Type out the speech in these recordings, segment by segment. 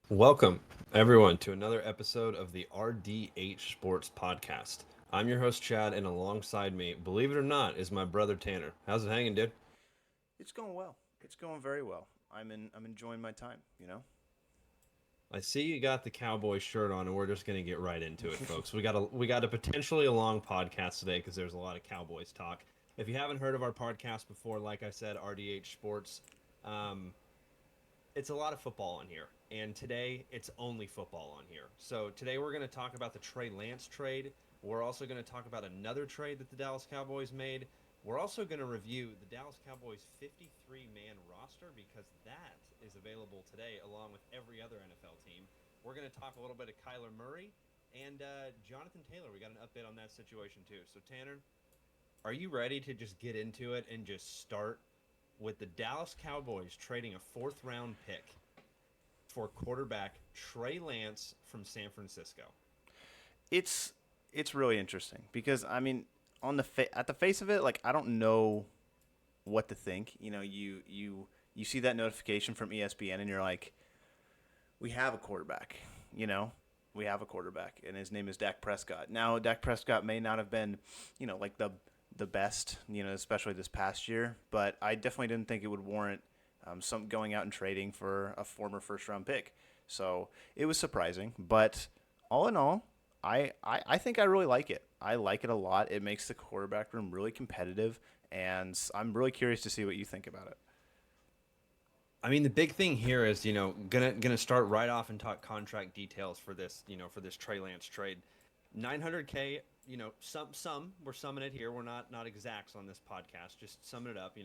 Welcome, everyone, to another episode of the RDH Sports Podcast. I'm your host, Chad, and alongside me, believe it or not, is my brother Tanner. How's it hanging, dude? It's going well. It's going very well. I'm enjoying my time, you know? I see you got the Cowboys shirt on, and we're just going to get right into it, folks. We got a potentially a long podcast today because there's a lot of Cowboys talk. If you haven't heard of our podcast before, like I said, RDH Sports, um, it's a lot of football on here. And today, it's only football on here. So today, we're going to talk about the Trey Lance trade. We're also going to talk about another trade that the Dallas Cowboys made. We're also going to review the Dallas Cowboys 53-man roster because that is available today along with every other NFL team. We're going to talk a little bit of Kyler Murray and Jonathan Taylor. We got an update on that situation too. So, Tanner, are you ready to just get into it and just start with the Dallas Cowboys trading a fourth round pick for quarterback Trey Lance from San Francisco? It's it's really interesting because on at the face of it, like I don't know what to think. You see that notification from ESPN and you're like, we have a quarterback, you know? We have a quarterback and his name is Dak Prescott. Now, Dak Prescott may not have been, like the best, especially this past year, but I definitely didn't think it would warrant some going out and trading for a former first round pick. So it was surprising, but all in all, I think I really like it. I like it a lot. It makes the quarterback room really competitive, and I'm really curious to see what you think about it. I mean, the big thing here is, gonna start right off and talk contract details for this, for this Trey Lance trade. 900K, some we're summing it here. We're not exacts on this podcast, just summing it up,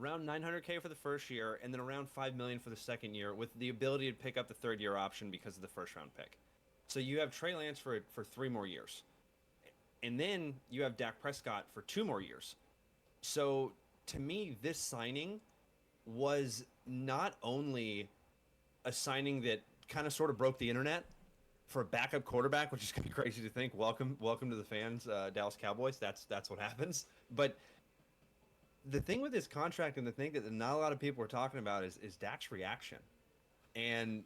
around 900K for the first year, and then around 5 million for the second year, with the ability to pick up the third year option because of the first round pick. So you have Trey Lance for 3 more years, and then you have Dak Prescott for 2 more years. So to me, this signing was not only a signing that kind of sort of broke the internet for a backup quarterback, which is kind of crazy to think. Welcome to the fans, Dallas Cowboys. That's what happens. But the thing with this contract and the thing that not a lot of people are talking about is Dak's reaction. And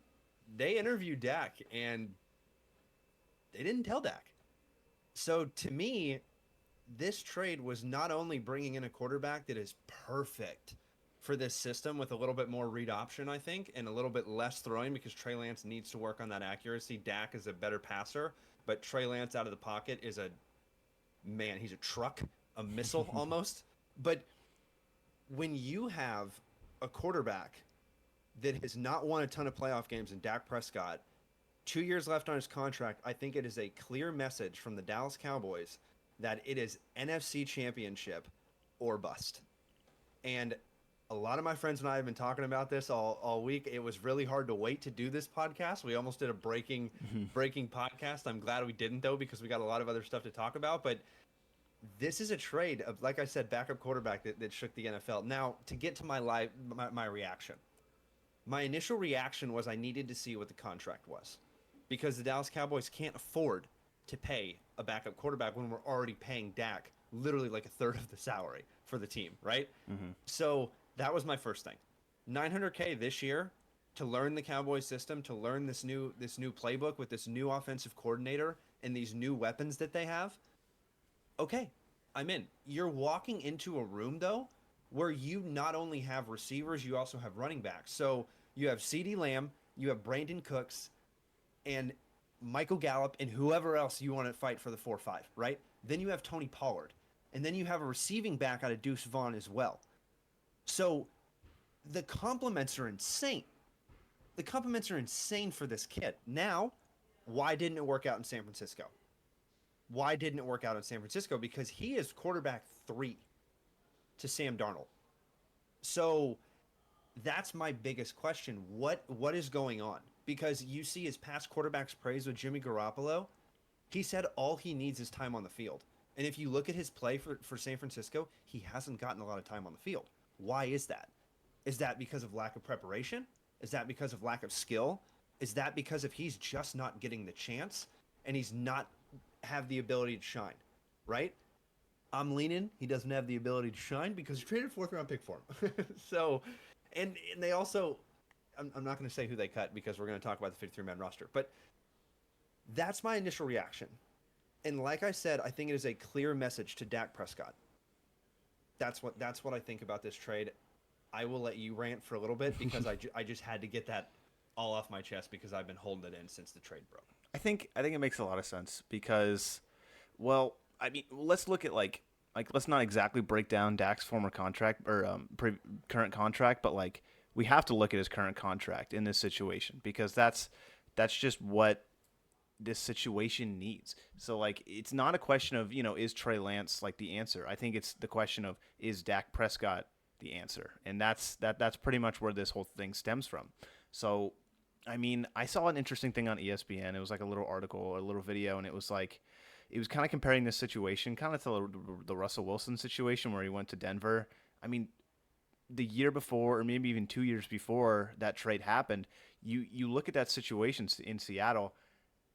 they interviewed Dak, and they didn't tell Dak. So to me, this trade was not only bringing in a quarterback that is perfect for this system with a little bit more read option, I think, and a little bit less throwing because Trey Lance needs to work on that accuracy. Dak is a better passer, but Trey Lance out of the pocket is he's a truck, a missile almost. But when you have a quarterback that has not won a ton of playoff games in Dak Prescott, 2 years left on his contract, I think it is a clear message from the Dallas Cowboys that it is NFC Championship or bust. And a lot of my friends and I have been talking about this all week. It was really hard to wait to do this podcast. We almost did a breaking podcast. I'm glad we didn't though because we got a lot of other stuff to talk about. But this is a trade of, like I said, backup quarterback that shook the NFL. Now to get to my reaction, my initial reaction was I needed to see what the contract was because the Dallas Cowboys can't afford to pay a backup quarterback when we're already paying Dak literally like a third of the salary for the team, right? Mm-hmm. So that was my first thing. 900K this year to learn the Cowboys system, to learn this new playbook with this new offensive coordinator and these new weapons that they have. Okay, I'm in. You're walking into a room though where you not only have receivers, you also have running backs. So you have CeeDee Lamb, you have Brandon Cooks, and Michael Gallup, and whoever else you want to fight for the 4-5, right? Then you have Tony Pollard. And then you have a receiving back out of Deuce Vaughn as well. So the compliments are insane. The compliments are insane for this kid. Now, why didn't it work out in San Francisco? Why didn't it work out in San Francisco? Because he is quarterback 3 to Sam Darnold. So that's my biggest question. What is going on? Because you see his past quarterbacks praise with Jimmy Garoppolo. He said all he needs is time on the field. And if you look at his play for San Francisco, he hasn't gotten a lot of time on the field. Why is that? Is that because of lack of preparation? Is that because of lack of skill? Is that because of he's just not getting the chance and he's not have the ability to shine, right? I'm leaning he doesn't have the ability to shine because you traded a fourth round pick for him. So, and they also I'm not going to say who they cut because we're going to talk about the 53-man roster. But that's my initial reaction. And like I said, I think it is a clear message to Dak Prescott. That's what I think about this trade. I will let you rant for a little bit because I just had to get that all off my chest because I've been holding it in since the trade broke. I think it makes a lot of sense because, well, I mean, let's look at like let's not exactly break down Dak's former contract or current contract, but like we have to look at his current contract in this situation because that's just what this situation needs. So like it's not a question of, is Trey Lance like the answer? I think it's the question of, is Dak Prescott the answer? And that's pretty much where this whole thing stems from. So I mean, I saw an interesting thing on ESPN. It was like a little article or a little video, and it was like it was kind of comparing this situation kind of to the Russell Wilson situation where he went to Denver. I mean, the year before, or maybe even 2 years before that trade happened, you look at that situation in Seattle,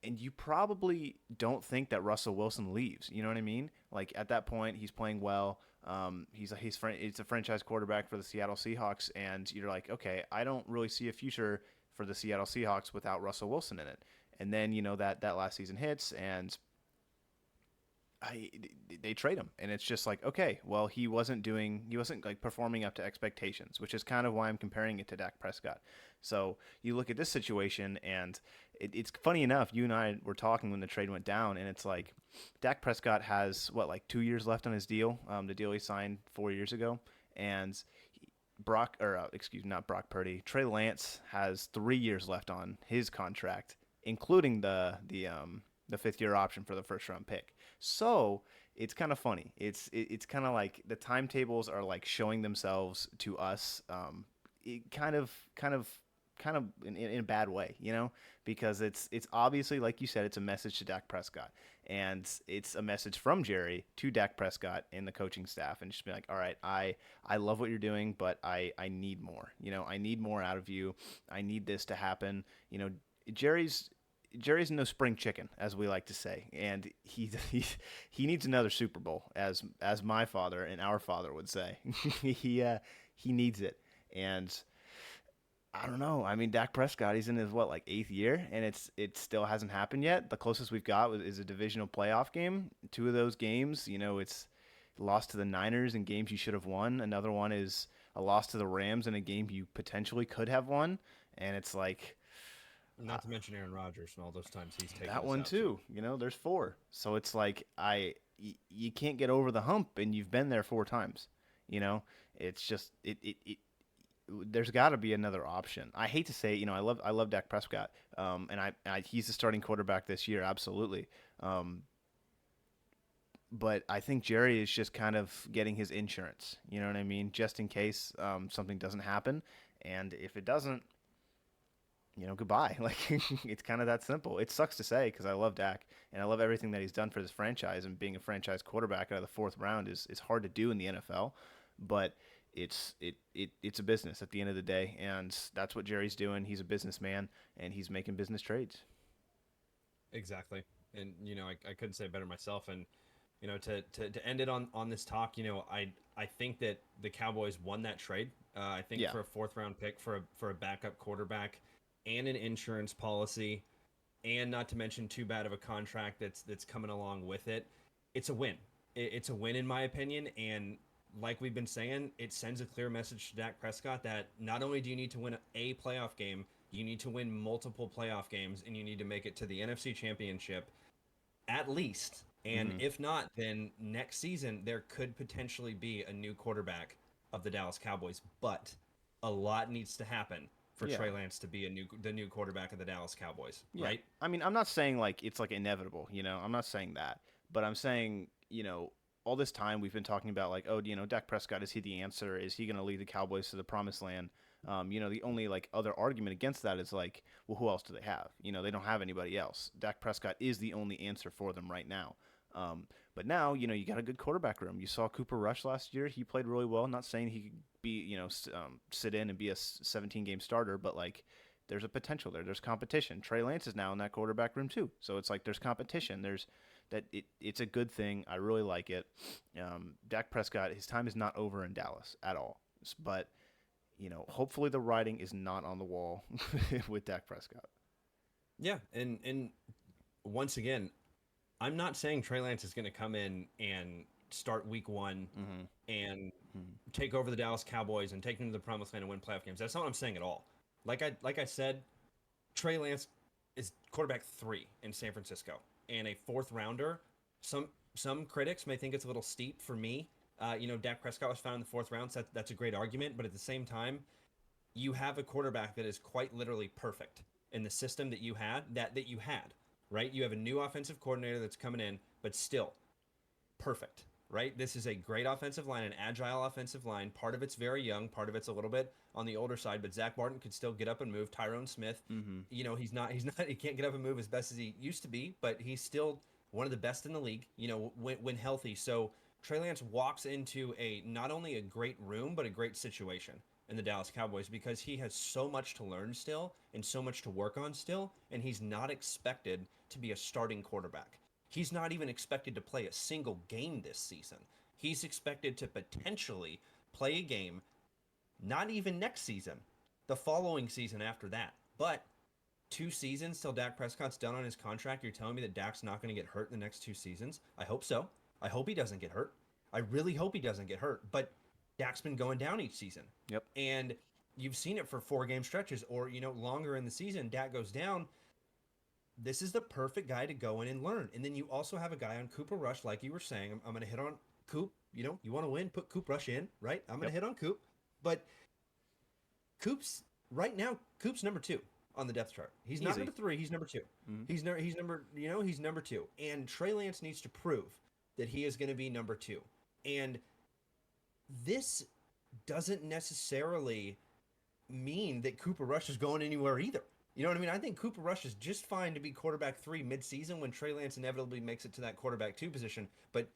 and you probably don't think that Russell Wilson leaves. You know what I mean? Like at that point, he's playing well. It's a franchise quarterback for the Seattle Seahawks, and you're like, okay, I don't really see a future for the Seattle Seahawks without Russell Wilson in it. And then that last season hits, and they trade him, and it's just like, okay, well, he wasn't like performing up to expectations, which is kind of why I'm comparing it to Dak Prescott. So you look at this situation, and it's funny enough. You and I were talking when the trade went down, and it's like Dak Prescott has like 2 years left on his deal, the deal he signed 4 years ago, and not Brock Purdy. Trey Lance has 3 years left on his contract, including the fifth-year option for the first-round pick. So it's kind of funny. It's kind of like the timetables are like showing themselves to us, kind of in a bad way, because it's obviously, like you said, it's a message to Dak Prescott, and it's a message from Jerry to Dak Prescott and the coaching staff, and just be like, all right, I love what you're doing, but I need more. I need more out of you. I need this to happen. Jerry's no spring chicken, as we like to say, and he needs another Super Bowl, as my father and our father would say. He needs it, and I don't know. I mean, Dak Prescott, he's in his like 8th year, and it still hasn't happened yet. The closest we've got is a divisional playoff game. 2 of those games, it's lost to the Niners in games you should have won. Another one is a loss to the Rams in a game you potentially could have won, and it's like. Not to mention Aaron Rodgers and all those times he's taken That us one out too. There's 4. So it's like you can't get over the hump, and you've been there 4 times. It's just there's got to be another option. I hate to say it, I love Dak Prescott, and he's the starting quarterback this year, absolutely. But I think Jerry is just kind of getting his insurance. You know what I mean? Just in case something doesn't happen, and if it doesn't, goodbye. Like it's kind of that simple. It sucks to say because I love Dak and I love everything that he's done for this franchise. And being a franchise quarterback out of the 4th round is hard to do in the NFL, but it's a business at the end of the day, and that's what Jerry's doing. He's a businessman, and he's making business trades. Exactly. And I couldn't say it better myself. And to end it on this talk, I think that the Cowboys won that trade. I think for a 4th-round pick for a backup quarterback and an insurance policy, and not to mention too bad of a contract that's coming along with it, it's a win. It's a win in my opinion, and like we've been saying, it sends a clear message to Dak Prescott that not only do you need to win a playoff game, you need to win multiple playoff games, and you need to make it to the NFC Championship at least. And if not, then next season there could potentially be a new quarterback of the Dallas Cowboys, but a lot needs to happen for Trey Lance to be the new quarterback of the Dallas Cowboys, right? I mean, I'm not saying like it's like inevitable, I'm not saying that, but I'm saying, all this time we've been talking about like, oh, Dak Prescott, is he the answer? Is he going to lead the Cowboys to the promised land? The only like other argument against that is like, well, who else do they have? They don't have anybody else. Dak Prescott is the only answer for them right now. But now, you got a good quarterback room. You saw Cooper Rush last year. He played really well. Not saying he could be, sit in and be a 17-game starter, but like there's a potential there. There's competition. Trey Lance is now in that quarterback room too. So it's like there's competition. It's a good thing. I really like it. Dak Prescott, his time is not over in Dallas at all. But, hopefully the writing is not on the wall with Dak Prescott. Yeah, and once again, I'm not saying Trey Lance is going to come in and start week one Mm-hmm. and Mm-hmm. take over the Dallas Cowboys and take them to the promised land and win playoff games. That's not what I'm saying at all. Like I said, Trey Lance is quarterback 3 in San Francisco and a fourth rounder. Some critics may think it's a little steep for me. Dak Prescott was found in the fourth round, so that's a great argument. But at the same time, you have a quarterback that is quite literally perfect in the system that you had, right? You have a new offensive coordinator that's coming in, but still perfect, right? This is a great offensive line, an agile offensive line. Part of it's very young, part of it's a little bit on the older side, but Zach Martin could still get up and move. Tyrone Smith, Mm-hmm. he can't get up and move as best as he used to be, but he's still one of the best in the league, when healthy. So Trey Lance walks into a not only a great room, but a great situation in the Dallas Cowboys because he has so much to learn still and so much to work on still, and he's not expected to be a starting quarterback. He's not even expected to play a single game this season. He's expected to potentially play a game, not even next season, the following season after that. But 2 seasons till Dak Prescott's done on his contract, you're telling me that Dak's not going to get hurt in the next 2 seasons? I hope so. I hope he doesn't get hurt. I really hope he doesn't get hurt. But Dak's been going down each season. Yep. And you've seen it for 4 game stretches or, longer in the season. Dak goes down. This is the perfect guy to go in and learn. And then you also have a guy on Cooper Rush, like you were saying. I'm going to hit on Coop. You want to win, put Coop Rush in, right? I'm going to hit on Coop. But right now, Coop's number 2 on the depth chart. He's not Easy. number 3. He's number 2. Mm-hmm. He's number 2. And Trey Lance needs to prove that he is going to be number 2. And this doesn't necessarily mean that Cooper Rush is going anywhere either. You know what I mean? I think Cooper Rush is just fine to be quarterback 3 midseason when Trey Lance inevitably makes it to that quarterback 2 position. But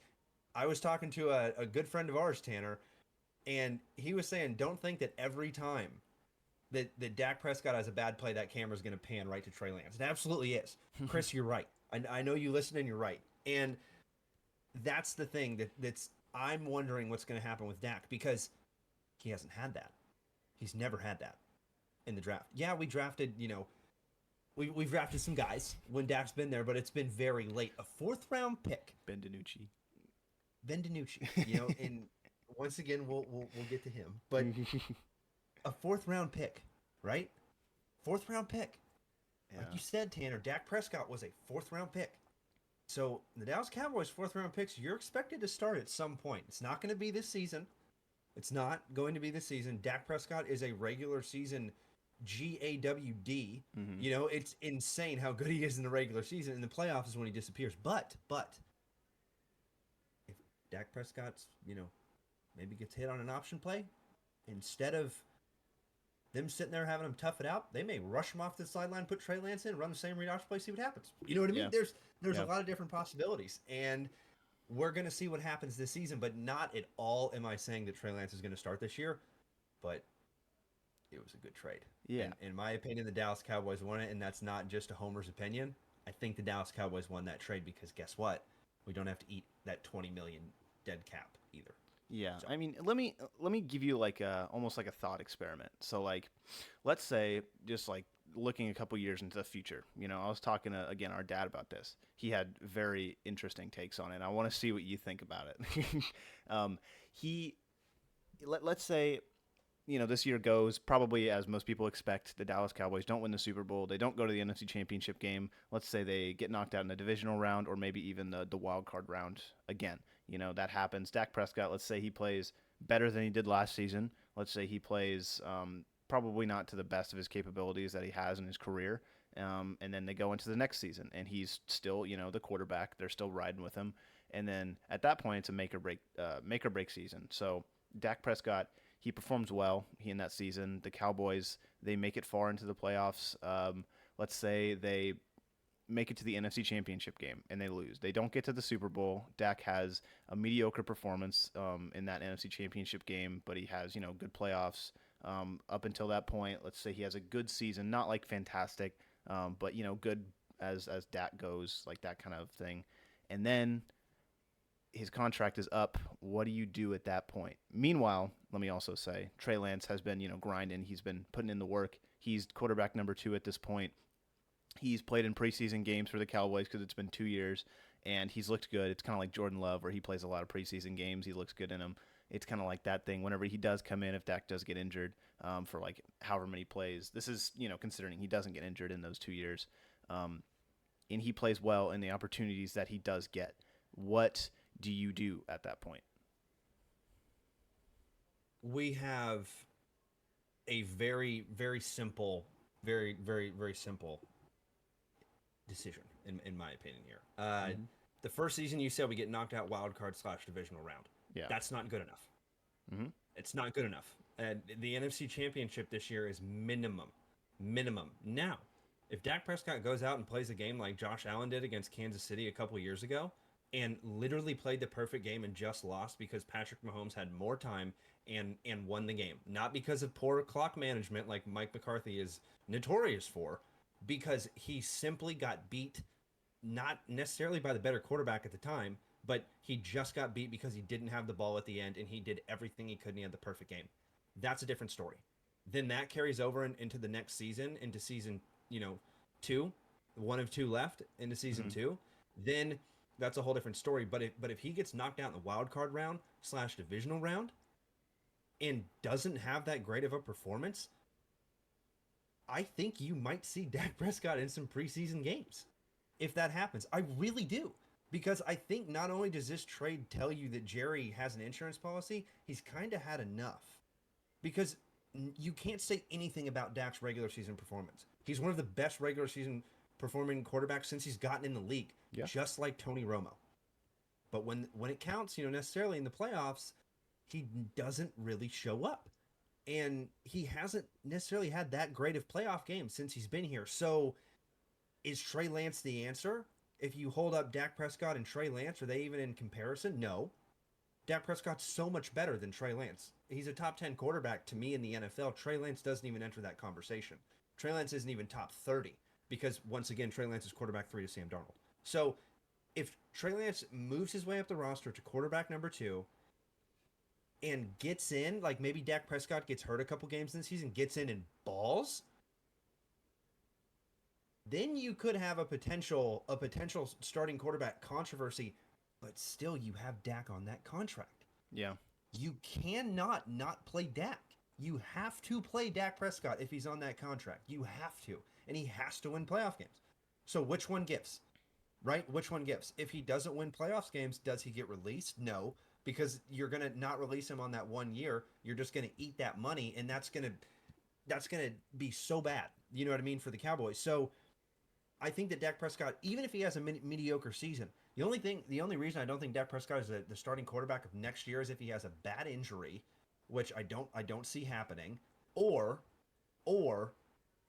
I was talking to a good friend of ours, Tanner, and he was saying, don't think that every time that Dak Prescott has a bad play, that camera's going to pan right to Trey Lance. It absolutely is. Chris, you're right. I know you listen and you're right. And that's the thing that's I'm wondering what's going to happen with Dak because he hasn't had that. He's never had that in the draft. Yeah, we drafted, we've drafted some guys when Dak's been there, but it's been very late. A 4th-round pick. Ben DiNucci. And once again, we'll get to him. But a 4th-round pick, right? 4th-round pick. Yeah. Like you said, Tanner, Dak Prescott was a 4th-round pick. So the Dallas Cowboys 4th-round picks, you're expected to start at some point. It's not going to be this season. It's not going to be this season. Dak Prescott is a regular season GAWD. Mm-hmm. It's insane how good he is in the regular season. In the playoffs is when he disappears. But if Dak Prescott's, maybe gets hit on an option play, instead of them sitting there having him tough it out, they may rush him off the sideline, put Trey Lance in, run the same read option play, see what happens. You know what I mean? Yeah. There's a lot of different possibilities. And we're going to see what happens this season, but not at all am I saying that Trey Lance is going to start this year, but it was a good trade. Yeah. And in my opinion, the Dallas Cowboys won it, and that's not just a homer's opinion. I think the Dallas Cowboys won that trade because guess what? We don't have to eat that $20 million dead cap either. Yeah, So. I mean, let me give you almost like a thought experiment. So like, let's say just like looking a couple years into the future. I was talking to again our dad about this. He had very interesting takes on it. I want to see what you think about it. Let's say, this year goes probably as most people expect. The Dallas Cowboys don't win the Super Bowl. They don't go to the NFC Championship game. Let's say they get knocked out in the divisional round or maybe even the wild card round again. That happens. Dak Prescott, let's say he plays better than he did last season. Let's say he plays probably not to the best of his capabilities that he has in his career. And then they go into the next season, and he's still, the quarterback. They're still riding with him. And then at that point, it's a make or break season. So Dak Prescott, he performs well in that season. The Cowboys, they make it far into the playoffs. Let's say they make it to the NFC Championship game and they lose. They don't get to the Super Bowl. Dak has a mediocre performance in that NFC Championship game, but he has, good playoffs up until that point. Let's say he has a good season, not like fantastic, but, good as Dak goes, like that kind of thing. And then his contract is up. What do you do at that point? Meanwhile, let me also say Trey Lance has been, grinding. He's been putting in the work. He's quarterback number 2 at this point. He's played in preseason games for the Cowboys because it's been 2 years, and he's looked good. It's kind of like Jordan Love, where he plays a lot of preseason games. He looks good in them. It's kind of like that thing. Whenever he does come in, if Dak does get injured for like however many plays, this is considering he doesn't get injured in those 2 years, and he plays well in the opportunities that he does get. What do you do at that point? We have a very, very simple, very, very, very simple decision, in my opinion here. Mm-hmm. The first season you said we get knocked out wild card / divisional round. Yeah. That's not good enough. Mm-hmm. It's not good enough. The NFC Championship this year is minimum. Minimum. Now, if Dak Prescott goes out and plays a game like Josh Allen did against Kansas City a couple years ago and literally played the perfect game and just lost because Patrick Mahomes had more time and won the game, not because of poor clock management like Mike McCarthy is notorious for, because he simply got beat, not necessarily by the better quarterback at the time, but he just got beat because he didn't have the ball at the end and he did everything he could and he had the perfect game. That's a different story. Then that carries over into the next season, into season, 2, 1 of 2 left into season 2. Then that's a whole different story. But if he gets knocked out in the wild card round / divisional round and doesn't have that great of a performance, I think you might see Dak Prescott in some preseason games if that happens. I really do. Because I think not only does this trade tell you that Jerry has an insurance policy, he's kind of had enough. Because you can't say anything about Dak's regular season performance. He's one of the best regular season performing quarterbacks since he's gotten in the league, just like Tony Romo. But when it counts, necessarily in the playoffs, he doesn't really show up. And he hasn't necessarily had that great of playoff games since he's been here. So is Trey Lance the answer? If you hold up Dak Prescott and Trey Lance, are they even in comparison? No. Dak Prescott's so much better than Trey Lance. He's a top 10 quarterback to me in the NFL. Trey Lance doesn't even enter that conversation. Trey Lance isn't even top 30 because, once again, Trey Lance is quarterback 3 to Sam Darnold. So if Trey Lance moves his way up the roster to quarterback number 2 and gets in, like maybe Dak Prescott gets hurt a couple games in the season, gets in and balls, then you could have a potential starting quarterback controversy, but still you have Dak on that contract. Yeah. You cannot not play Dak. You have to play Dak Prescott if he's on that contract. You have to. And he has to win playoff games. So which one gives? Right? Which one gives? If he doesn't win playoffs games, does he get released? No, because you're going to not release him on that 1 year. You're just going to eat that money, and that's going to be so bad. You know what I mean, for the Cowboys. So I think that Dak Prescott, even if he has a mediocre season, the only reason I don't think Dak Prescott is the starting quarterback of next year is if he has a bad injury, which I don't see happening, or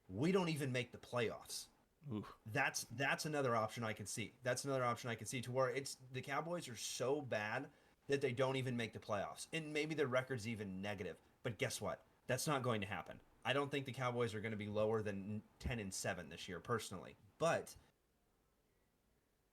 we don't even make the playoffs. Oof. That's another option I can see. That's another option I can see, to where it's the Cowboys are so bad that they don't even make the playoffs, and maybe their record's even negative. But guess what? That's not going to happen. I don't think the Cowboys are going to be lower than 10-7 this year, personally. But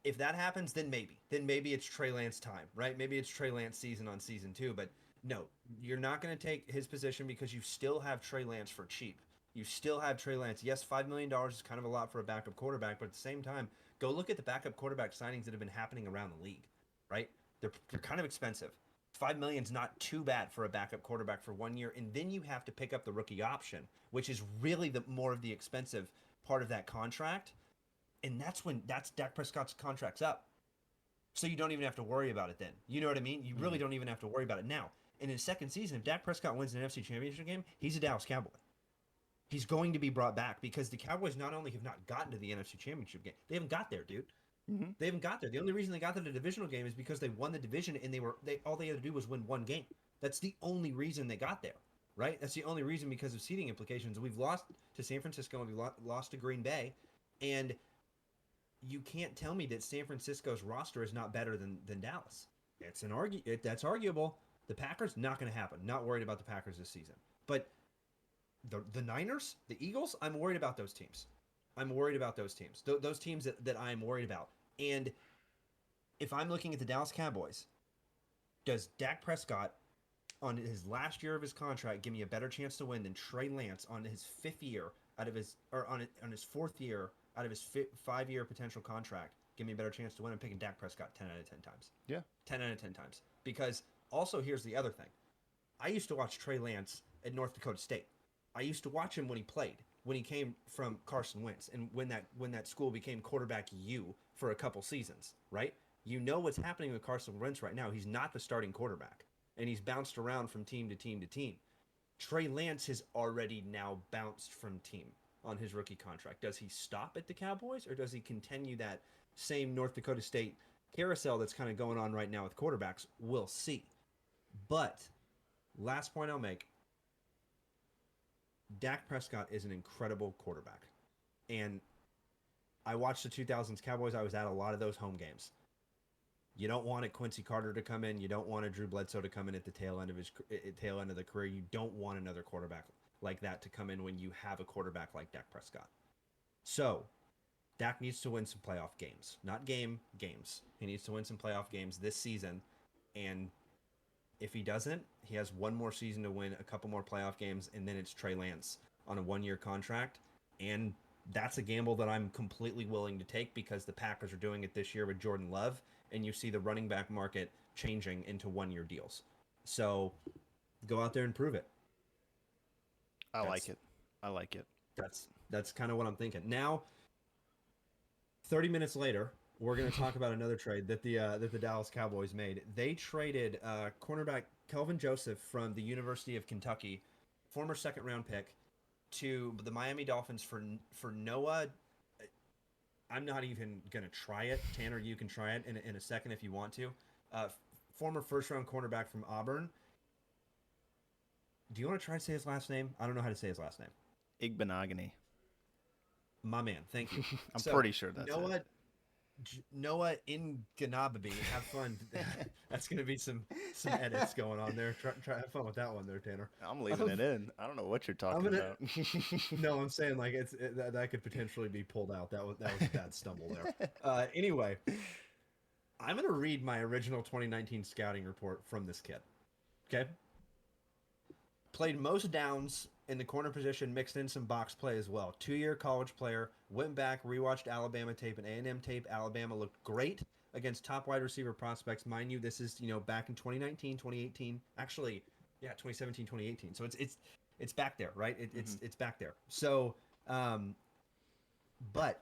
if that happens, then maybe it's Trey Lance time, right? Maybe it's Trey Lance season on season 2. But no, you're not going to take his position because you still have Trey Lance for cheap. You still have Trey Lance. Yes, $5 million is kind of a lot for a backup quarterback, but at the same time, go look at the backup quarterback signings that have been happening around the league, right? They're kind of expensive. $5 million is not too bad for a backup quarterback for 1 year, and then you have to pick up the rookie option, which is really the more of the expensive part of that contract, and that's Dak Prescott's contract's up. So you don't even have to worry about it then. You know what I mean? You really don't even have to worry about it now. In his second season, if Dak Prescott wins an NFC Championship game, he's a Dallas Cowboy. He's going to be brought back because the Cowboys not only have not gotten to the NFC Championship game, they haven't got there, dude. Mm-hmm. They haven't got there. The only reason they got to the divisional game is because they won the division and all they had to do was win one game. That's the only reason they got there, right? That's the only reason, because of seeding implications. We've lost to San Francisco and we've lost to Green Bay, and you can't tell me that San Francisco's roster is not better than Dallas. That's arguable. The Packers, not going to happen. Not worried about the Packers this season. But the Niners, the Eagles, I'm worried about those teams. I'm worried about those teams. Those teams that I'm worried about. And if I'm looking at the Dallas Cowboys, Does Dak Prescott on his last year of his contract give me a better chance to win than Trey Lance on his fifth year out of his or on his fourth year out of his 5 year potential contract? Give me a better chance to win. I'm picking Dak Prescott 10 out of 10 times. Yeah. 10 out of 10 times. Because also here's the other thing. I used to watch Trey Lance at North Dakota State. I used to watch him when he played, when he came from Carson Wentz, and when that school became quarterback U for a couple seasons, right? You know what's happening with Carson Wentz right now. He's not the starting quarterback, and he's bounced around from team to team to team. Trey Lance has already now bounced from team on his rookie contract. Does he stop at the Cowboys, or does he continue that same North Dakota State carousel that's kind of going on right now with quarterbacks? We'll see. But last point I'll make, Dak Prescott is an incredible quarterback. And I watched the 2000s Cowboys. I was at a lot of those home games. You don't want a Quincy Carter to come in. You don't want a Drew Bledsoe to come in at the tail end of his tail end of the career. You don't want another quarterback like that to come in when you have a quarterback like Dak Prescott. So, Dak needs to win some playoff games. Not games. He needs to win some playoff games this season. And if he doesn't, he has one more season to win a couple more playoff games, and then it's Trey Lance on a 1-year contract. And that's a gamble that I'm completely willing to take because the Packers are doing it this year with Jordan Love, and you see the running back market changing into 1-year deals. So go out there and prove it. I like it. I like it. That's kind of what I'm thinking. Now, 30 minutes later, we're going to talk about another trade that the Dallas Cowboys made. They traded cornerback Kelvin Joseph from the University of Kentucky, former second-round pick, to the Miami Dolphins for Noah. I'm not even going to try it. Tanner, you can try it in a second if you want to. Former first-round cornerback from Auburn. Do you want to try to say his last name? I don't know how to say his last name. Igbenogany. My man, thank you. I'm pretty sure that's it. Noah Inganababi. Have fun. That's going to be some edits going on there. Try have fun with that one there, Tanner. I'm leaving it in. I don't know what you're talking about. No, I'm saying like that could potentially be pulled out. That was a bad stumble there. Anyway, I'm going to read my original 2019 scouting report from this kid. Okay. Played most downs in the corner position, mixed in some box play as well. 2-year college player, went back, rewatched Alabama tape and A&M tape. Alabama looked great against top wide receiver prospects. Mind you, this is, back in 2019, 2018. Actually, yeah, 2017, 2018. So it's back there, right? It's back there. So, but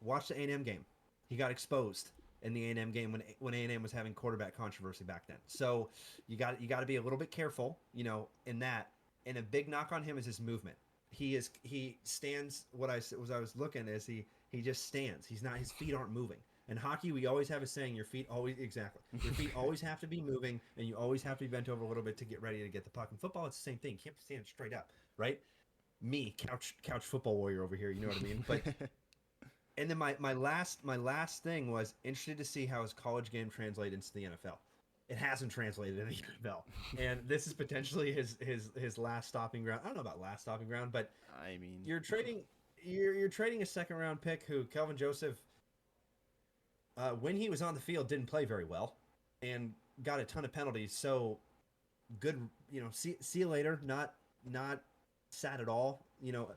watch the A&M game. He got exposed in the A&M game when A&M was having quarterback controversy back then. So you got to be a little bit careful, in that. And a big knock on him is his movement. He stands. What I was looking is he just stands. His feet aren't moving. In hockey, we always have a saying: your feet always have to be moving, and you always have to be bent over a little bit to get ready to get the puck. In football, it's the same thing. You can't stand straight up, right? Me, couch football warrior over here. You know what I mean? But and then my last thing was interested to see how his college game translated into the NFL. It hasn't translated in the NFL, and this is potentially his last stopping ground. I don't know about last stopping ground, but I mean, you're trading a second-round pick who Kelvin Joseph, when he was on the field, didn't play very well, and got a ton of penalties. So good, see you later. Not sad at all,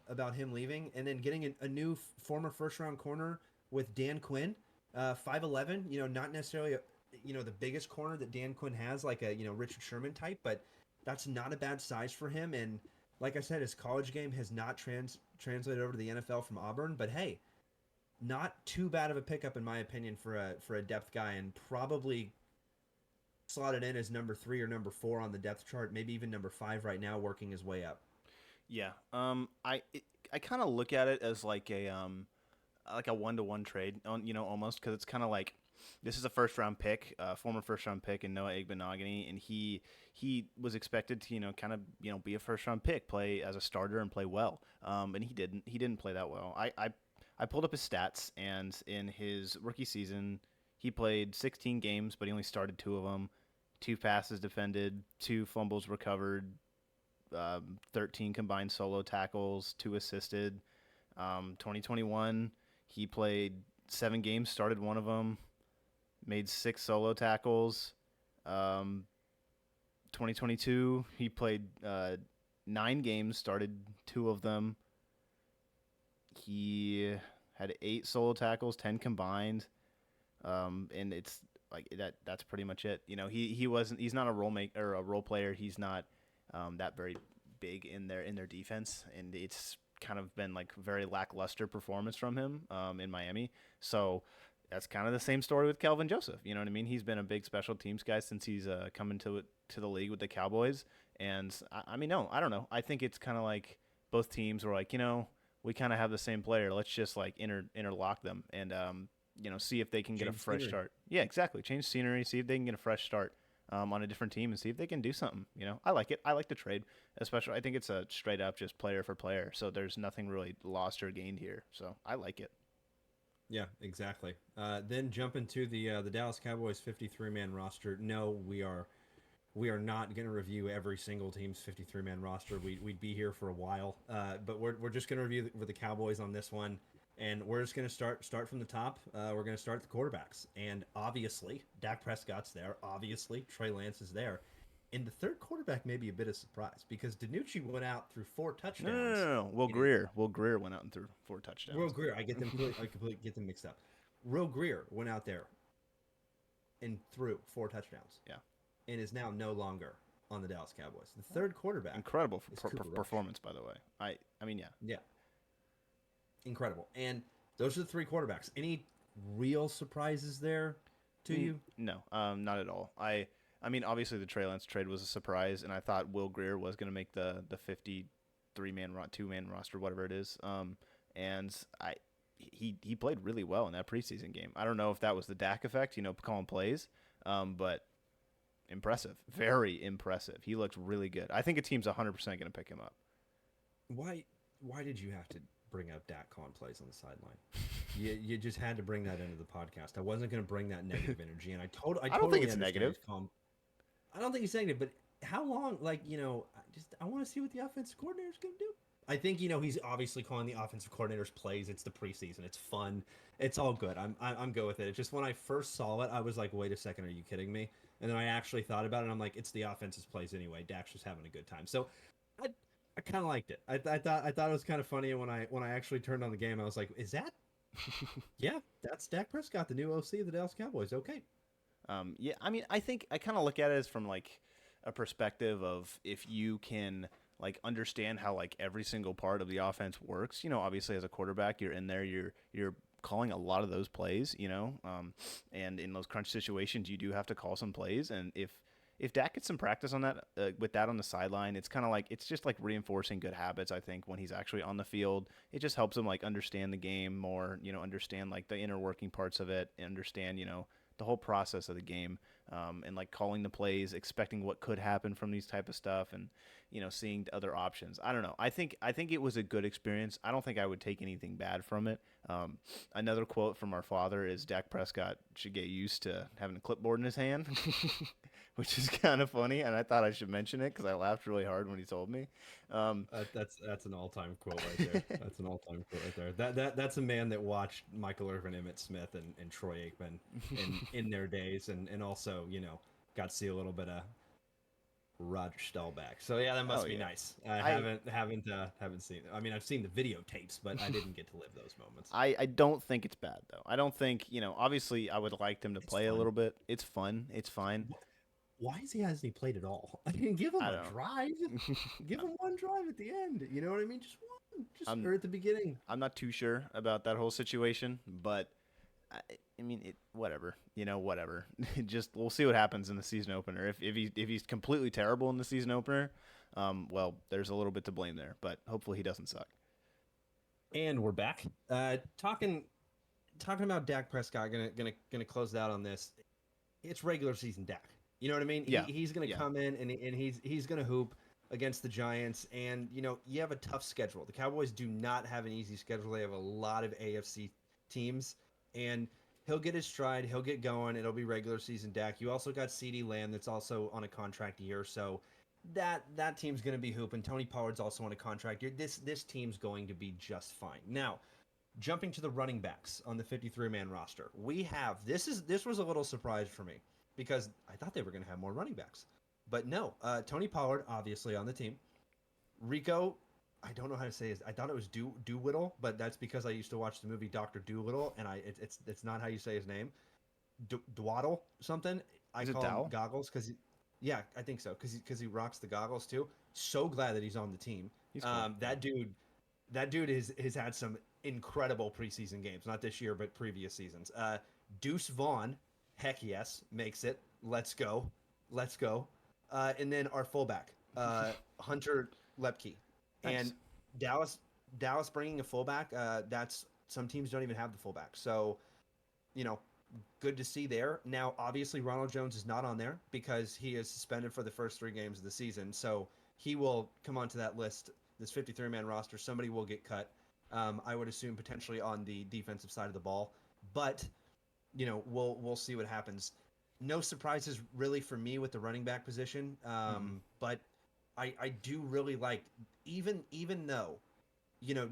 about him leaving, and then getting a new former first-round corner with Dan Quinn, 5'11", not necessarily the biggest corner that Dan Quinn has, like a Richard Sherman type, but that's not a bad size for him. And like I said, his college game has not translated over to the NFL from Auburn, but hey, not too bad of a pickup in my opinion for a depth guy, and probably slotted in as number 3 or number 4 on the depth chart, maybe even number 5 right now, working his way up. Yeah. I kind of look at it as like a 1-to-1 trade, almost, because it's kind of like, this is a first-round pick, former first-round pick in Noah Igbenogany, and he was expected to, kind of, be a first-round pick, play as a starter and play well. And he didn't. He didn't play that well. I pulled up his stats, and in his rookie season, he played 16 games, but he only started 2 of them. 2 passes defended, 2 fumbles recovered, 13 combined solo tackles, 2 assisted. 2021, he played 7 games, started 1 of them. Made 6 solo tackles, Um, 2022, he played 9 games, started 2 of them. He had 8 solo tackles, 10 combined. And it's like that's pretty much it. He's not a role make or a role player. He's not that very big in their defense, and it's kind of been like very lackluster performance from him in Miami. So that's kind of the same story with Kelvin Joseph. You know what I mean? He's been a big special teams guy since he's come to the league with the Cowboys. And I mean, no, I don't know. I think it's kind of like both teams were like, we kind of have the same player. Let's just like interlock them and see if they can get a Change fresh scenery. start. Yeah, exactly. Change scenery, see if they can get a fresh start on a different team, and see if they can do something. I like it. I like the trade, especially. I think it's a straight up just player for player. So there's nothing really lost or gained here. So I like it. Yeah, exactly. Then jump into the Dallas Cowboys 53-man roster. No, we are not going to review every single team's 53-man roster. We'd be here for a while, but we're just going to review with the Cowboys on this one, and we're just going to start from the top. We're going to start at the quarterbacks, and obviously Dak Prescott's there. Obviously Trey Lance is there. And the third quarterback may be a bit of surprise because Danucci went out through 4 touchdowns. No. Will In Greer. Will Greer went out and threw 4 touchdowns. Will Greer, I completely get them mixed up. Will Greer went out there and threw 4 touchdowns Yeah, and is now no longer on the Dallas Cowboys. The third quarterback incredible is Cooper Rush. performance, by the way. I mean, yeah. Yeah, incredible. And those are the three quarterbacks. Any real surprises there to you? No, not at all. I mean, obviously the Trey Lance trade was a surprise, and I thought Will Greer was going to make the 53-man 2-man roster, whatever it is. And he played really well in that preseason game. I don't know if that was the Dak effect, calling plays, but impressive, very impressive. He looked really good. I think a team's 100% going to pick him up. Why did you have to bring up Dak calling plays on the sideline? You just had to bring that into the podcast. I wasn't going to bring that negative energy, and I I don't totally think it's understand negative. his calm. I don't think he's negative, but how long? Like I want to see what the offensive coordinator's going to do. I think he's obviously calling the offensive coordinator's plays. It's the preseason. It's fun. It's all good. I'm good with it. It's just when I first saw it, I was like, wait a second, are you kidding me? And then I actually thought about it. And I'm like, it's the offense's plays anyway. Dak's just having a good time. So I I kind of liked it. I thought it was kind of funny. And when I actually turned on the game, I was like, is that? Yeah, that's Dak Prescott, the new OC of the Dallas Cowboys. Okay. Yeah, I mean, I think I kind of look at it as from like a perspective of if you can like understand how like every single part of the offense works. Obviously as a quarterback, you're in there, you're calling a lot of those plays. And in those crunch situations, you do have to call some plays. And if Dak gets some practice on that with that on the sideline, it's kind of like it's just like reinforcing good habits. I think when he's actually on the field, it just helps him like understand the game more. Understand like the inner working parts of it, and understand the whole process of the game, and like calling the plays, expecting what could happen from these type of stuff, and seeing other options. I don't know. I think it was a good experience. I don't think I would take anything bad from it. Another quote from our father is Dak Prescott should get used to having a clipboard in his hand, which is kind of funny, and I thought I should mention it because I laughed really hard when he told me. That's an all-time quote right there. That's an all-time quote right there. That's a man that watched Michael Irvin, Emmitt Smith, and Troy Aikman in their days, and also got to see a little bit of Roger Staubach. So yeah, that Oh must be yeah. nice. I I haven't seen. I mean, I've seen the videotapes, but I didn't get to live those moments. I don't think it's bad though. I don't think obviously I would like them to It's play a fun. little bit. It's fun. It's fine. Why hasn't he played at all? I mean, give him I a don't drive. Give know. him one drive at the end. You know what I mean? Just one. Just I'm or at the beginning. I'm not too sure about that whole situation, but I, I mean, whatever. Whatever. Just we'll see what happens in the season opener. If he's completely terrible in the season opener, well, there's a little bit to blame there. But hopefully he doesn't suck. And we're back. Talking about Dak Prescott. Gonna close out on this. It's regular season Dak. You know what I mean? Yeah, He's gonna yeah. come in and he's gonna hoop against the Giants. And you have a tough schedule. The Cowboys do not have an easy schedule. They have a lot of AFC teams, and he'll get his stride. He'll get going. It'll be regular season Dak. You also got CeeDee Lamb that's also on a contract year, so that team's going to be hooping. Tony Pollard's also on a contract year. This team's going to be just fine. Now, jumping to the running backs on the 53-man roster, we have this was a little surprise for me because I thought they were going to have more running backs. But no, Tony Pollard obviously on the team. Rico, I don't know how to say his. I thought it was Doolittle, but that's because I used to watch the movie Doctor Doolittle, and it's not how you say his name. Dwaddle something. I Is it call him Dow? Goggles because, yeah, I think so because he rocks the goggles too. So glad that he's on the team. He's cool. Yeah. That dude has had some incredible preseason games, not this year but previous seasons. Deuce Vaughn, heck yes, makes it. Let's go. And then our fullback, Hunter Lepke, Nice. and Dallas Dallas bringing a fullback. That's some teams don't even have the fullback, so you know good to see there. Now, obviously, Ronald Jones is not on there because he is suspended for the first 3 games of the season. So he will come onto that list, this 53-man roster. Somebody will get cut. I would assume potentially on the defensive side of the ball, but we'll see what happens. No surprises really for me with the running back position, Hmm. but I do really like even though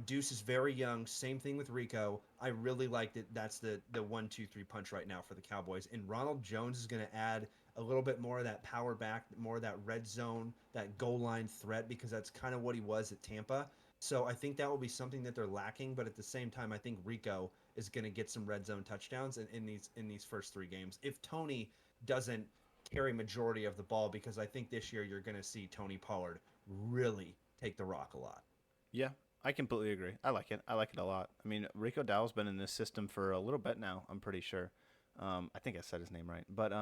Deuce is very young. Same thing with Rico. I really like that. That's the 1, 2, 3 punch right now for the Cowboys. And Ronald Jones is going to add a little bit more of that power back, more of that red zone, that goal line threat because that's kind of what he was at Tampa. So I think that will be something that they're lacking. But at the same time, I think Rico is going to get some red zone touchdowns in these first 3 games. If Tony doesn't carry majority of the ball, because I think this year you're going to see Tony Pollard really take the rock a lot. Yeah, I completely agree. I like it. I like it a lot. I mean, Rico Dowell's been in this system for a little bit now. I'm pretty sure. I think I said his name right, but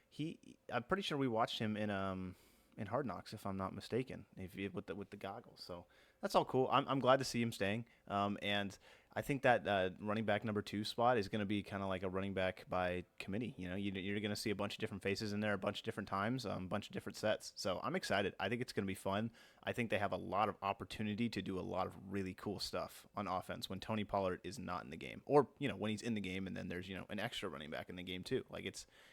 he. I'm pretty sure we watched him in Hard Knocks, if I'm not mistaken, with the goggles. So that's all cool. I'm glad to see him staying. And I think that running back number 2 spot is going to be kind of like a running back by committee. You're going to see a bunch of different faces in there, a bunch of different times, a bunch of different sets. So I'm excited. I think it's going to be fun. I think they have a lot of opportunity to do a lot of really cool stuff on offense when Tony Pollard is not in the game, or when he's in the game, and then there's an extra running back in the game too. Like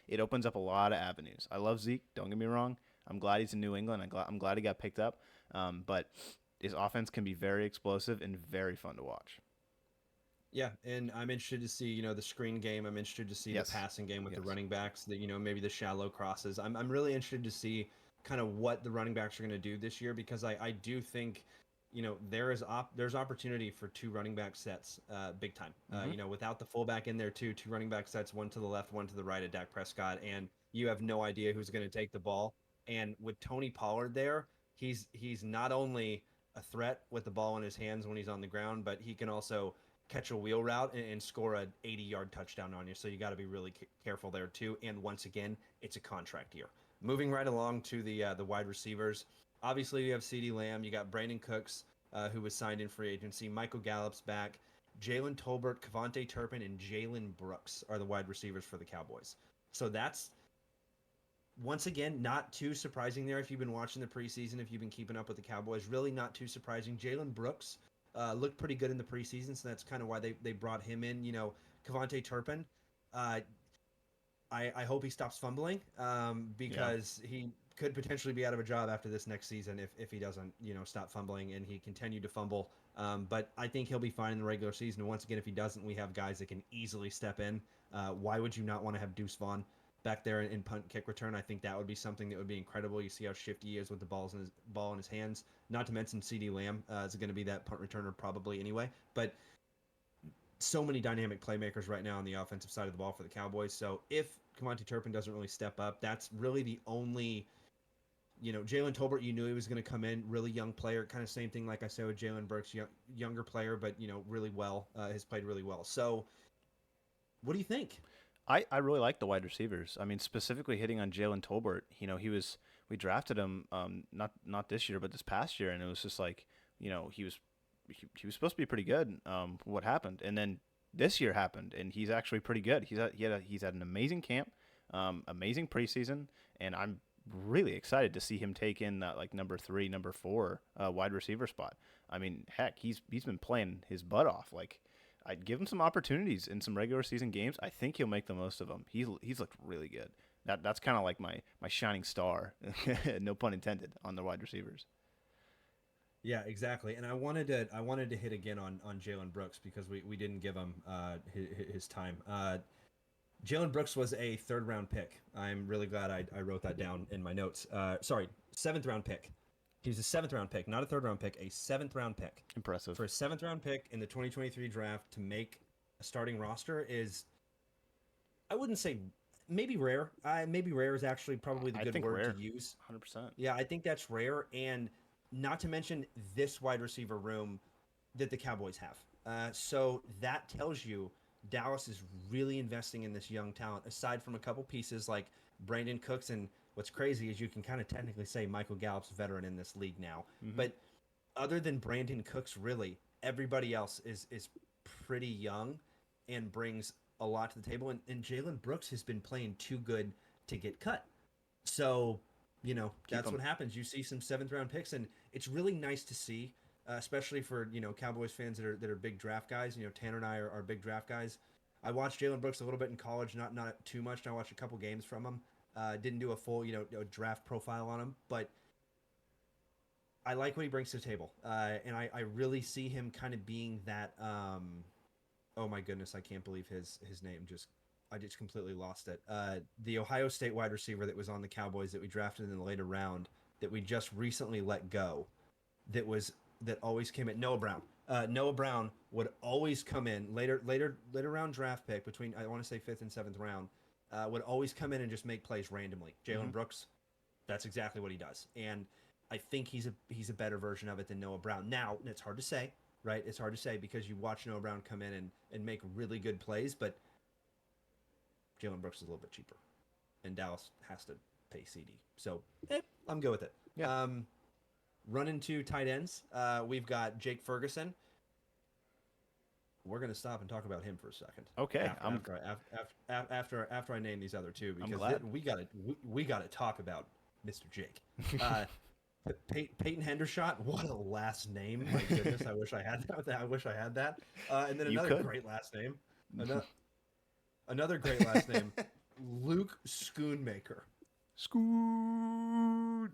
it opens up a lot of avenues. I love Zeke. Don't get me wrong. I'm glad he's in New England. I'm glad he got picked up. But his offense can be very explosive and very fun to watch. Yeah, and I'm interested to see, the screen game. I'm interested to see the Yes. passing game with the Yes. running backs, maybe the shallow crosses. I'm really interested to see kind of what the running backs are going to do this year because I do think, there's opportunity for 2 running back sets, big time. Mm-hmm. Without the fullback in there too, 2 running back sets, one to the left, one to the right of Dak Prescott, and you have no idea who's going to take the ball. And with Tony Pollard there, he's not only a threat with the ball in his hands when he's on the ground, but he can also catch a wheel route and score a 80-yard touchdown on you. So you got to be really careful there too. And once again, it's a contract year. Moving right along to the wide receivers. Obviously, you have CeeDee Lamb. You got Brandon Cooks, who was signed in free agency. Michael Gallup's back. Jalen Tolbert, Kavonte Turpin, and Jalen Brooks are the wide receivers for the Cowboys. So that's once again, not too surprising there if you've been watching the preseason, if you've been keeping up with the Cowboys. Really not too surprising. Jalen Brooks looked pretty good in the preseason, so that's kind of why they brought him in. Kavonte Turpin, uh, I hope he stops fumbling Yeah. because he could potentially be out of a job after this next season if he doesn't, stop fumbling and he continued to fumble. But I think he'll be fine in the regular season. And once again, if he doesn't, we have guys that can easily step in. Why would you not want to have Deuce Vaughn back there in punt kick return? I think that would be something that would be incredible. You see how shifty he is with the ball in his hands. Not to mention CeeDee Lamb is going to be that punt returner probably anyway. But so many dynamic playmakers right now on the offensive side of the ball for the Cowboys. So if Kavonte Turpin doesn't really step up, that's really the only. Jalen Tolbert, you knew he was going to come in, really young player, kind of same thing like I said with Jalen Burks, younger player, but really well, has played really well. So, what do you think? I really like the wide receivers. I mean, specifically hitting on Jalen Tolbert. We drafted him not this year, but this past year, and it was just like he was supposed to be pretty good. What happened, and then this year happened, and he's actually pretty good. He's had an amazing camp, amazing preseason, and I'm really excited to see him take in that like number 3, number 4 wide receiver spot. I mean, heck, he's been playing his butt off. Like I'd give him some opportunities in some regular season games. I think he'll make the most of them. He's looked really good. That's kind of like my shining star, no pun intended, on the wide receivers. Yeah, exactly. And I wanted to hit again on Jalen Brooks because we didn't give him his time. Jalen Brooks was a third round pick. I'm really glad I wrote that down in my notes. Sorry, seventh round pick. He was a seventh round pick, not a third round pick, a seventh round pick. Impressive. For a seventh round pick in the 2023 draft to make a starting roster is, I wouldn't say, maybe rare. Maybe rare is actually probably the I good think word to rare. use. 100%. Yeah, I think that's rare. And not to mention this wide receiver room that the Cowboys have. So that tells you Dallas is really investing in this young talent, aside from a couple pieces like Brandon Cooks. And what's crazy is you can kind of technically say Michael Gallup's a veteran in this league now. Mm-hmm. But other than Brandon Cooks, really, everybody else is pretty young and brings a lot to the table. And Jalen Brooks has been playing too good to get cut. So, Keep that's him. what happens. You see some seventh round picks, and it's really nice to see, especially for Cowboys fans that are big draft guys. Tanner and I are big draft guys. I watched Jalen Brooks a little bit in college, not too much. I watched a couple games from him. Didn't do a full draft profile on him, but I like what he brings to the table, and I really see him kind of being that. Oh my goodness, I can't believe his name I just completely lost it. The Ohio State wide receiver that was on the Cowboys that we drafted in the later round that we just recently let go. That always came in Noah Brown. Noah Brown would always come in later round draft pick between I want to say fifth and seventh round. Would always come in and just make plays randomly. Mm-hmm. Jalen Brooks, that's exactly what he does, and I think he's a better version of it than Noah Brown. Now it's hard to say, right? It's hard to say because you watch Noah Brown come in and make really good plays, but Jalen Brooks is a little bit cheaper, and Dallas has to pay CD. So I'm good with it. Yeah. Running to tight ends, we've got Jake Ferguson. We're gonna stop and talk about him for a second. Okay. After I name these other two, I'm because glad. we gotta talk about Mr. Jake. Peyton Hendershot, what a last name! My goodness, I wish I had that. I wish I had that. And then You another could. great last name. Another great last name, Luke Schoonmaker. Scoot.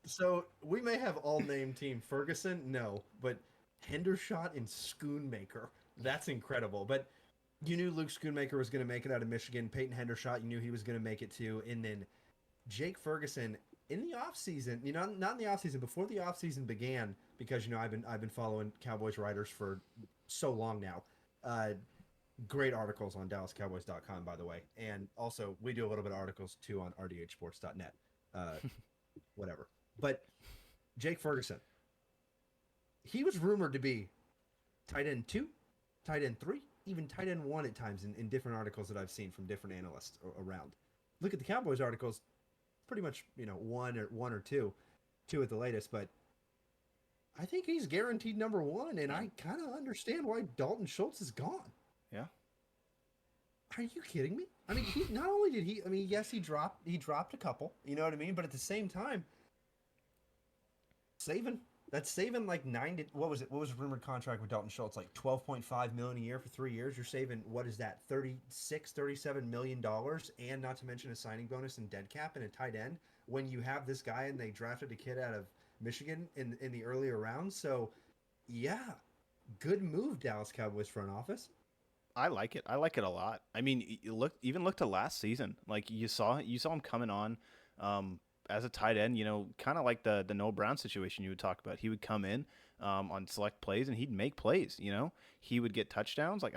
So we may have all name team Ferguson, no, but Hendershot and Schoonmaker. That's incredible. But you knew Luke Schoonmaker was going to make it out of Michigan. Peyton Hendershot, you knew he was going to make it too. And then Jake Ferguson in the offseason, not in the offseason, before the offseason began, because I've been following Cowboys writers for so long now. Great articles on DallasCowboys.com, by the way, and also we do a little bit of articles too on RDHSports.net. Whatever, but Jake Ferguson, he was rumored to be tight end 2, tight end 3, even tight end 1 at times in different articles that I've seen from different analysts around. Look at the Cowboys articles, pretty much one or two at the latest, but I think he's guaranteed number 1, and I kind of understand why Dalton Schultz is gone. Yeah. Are you kidding me? I mean, he not only did he, I mean, yes, he dropped a couple, you know what I mean, but at the same time, that's saving like what was it? What was the rumored contract with Dalton Schultz? Like 12.5 million a year for 3 years. You're saving, what is that, 37 million dollars, and not to mention a signing bonus and dead cap and a tight end when you have this guy and they drafted a kid out of Michigan in the earlier rounds. So yeah, good move, Dallas Cowboys front office. I like it. I like it a lot. I mean, look to last season. Like you saw him coming on as a tight end. Kind of like the Noah Brown situation you would talk about. He would come in on select plays and he'd make plays. He would get touchdowns. Like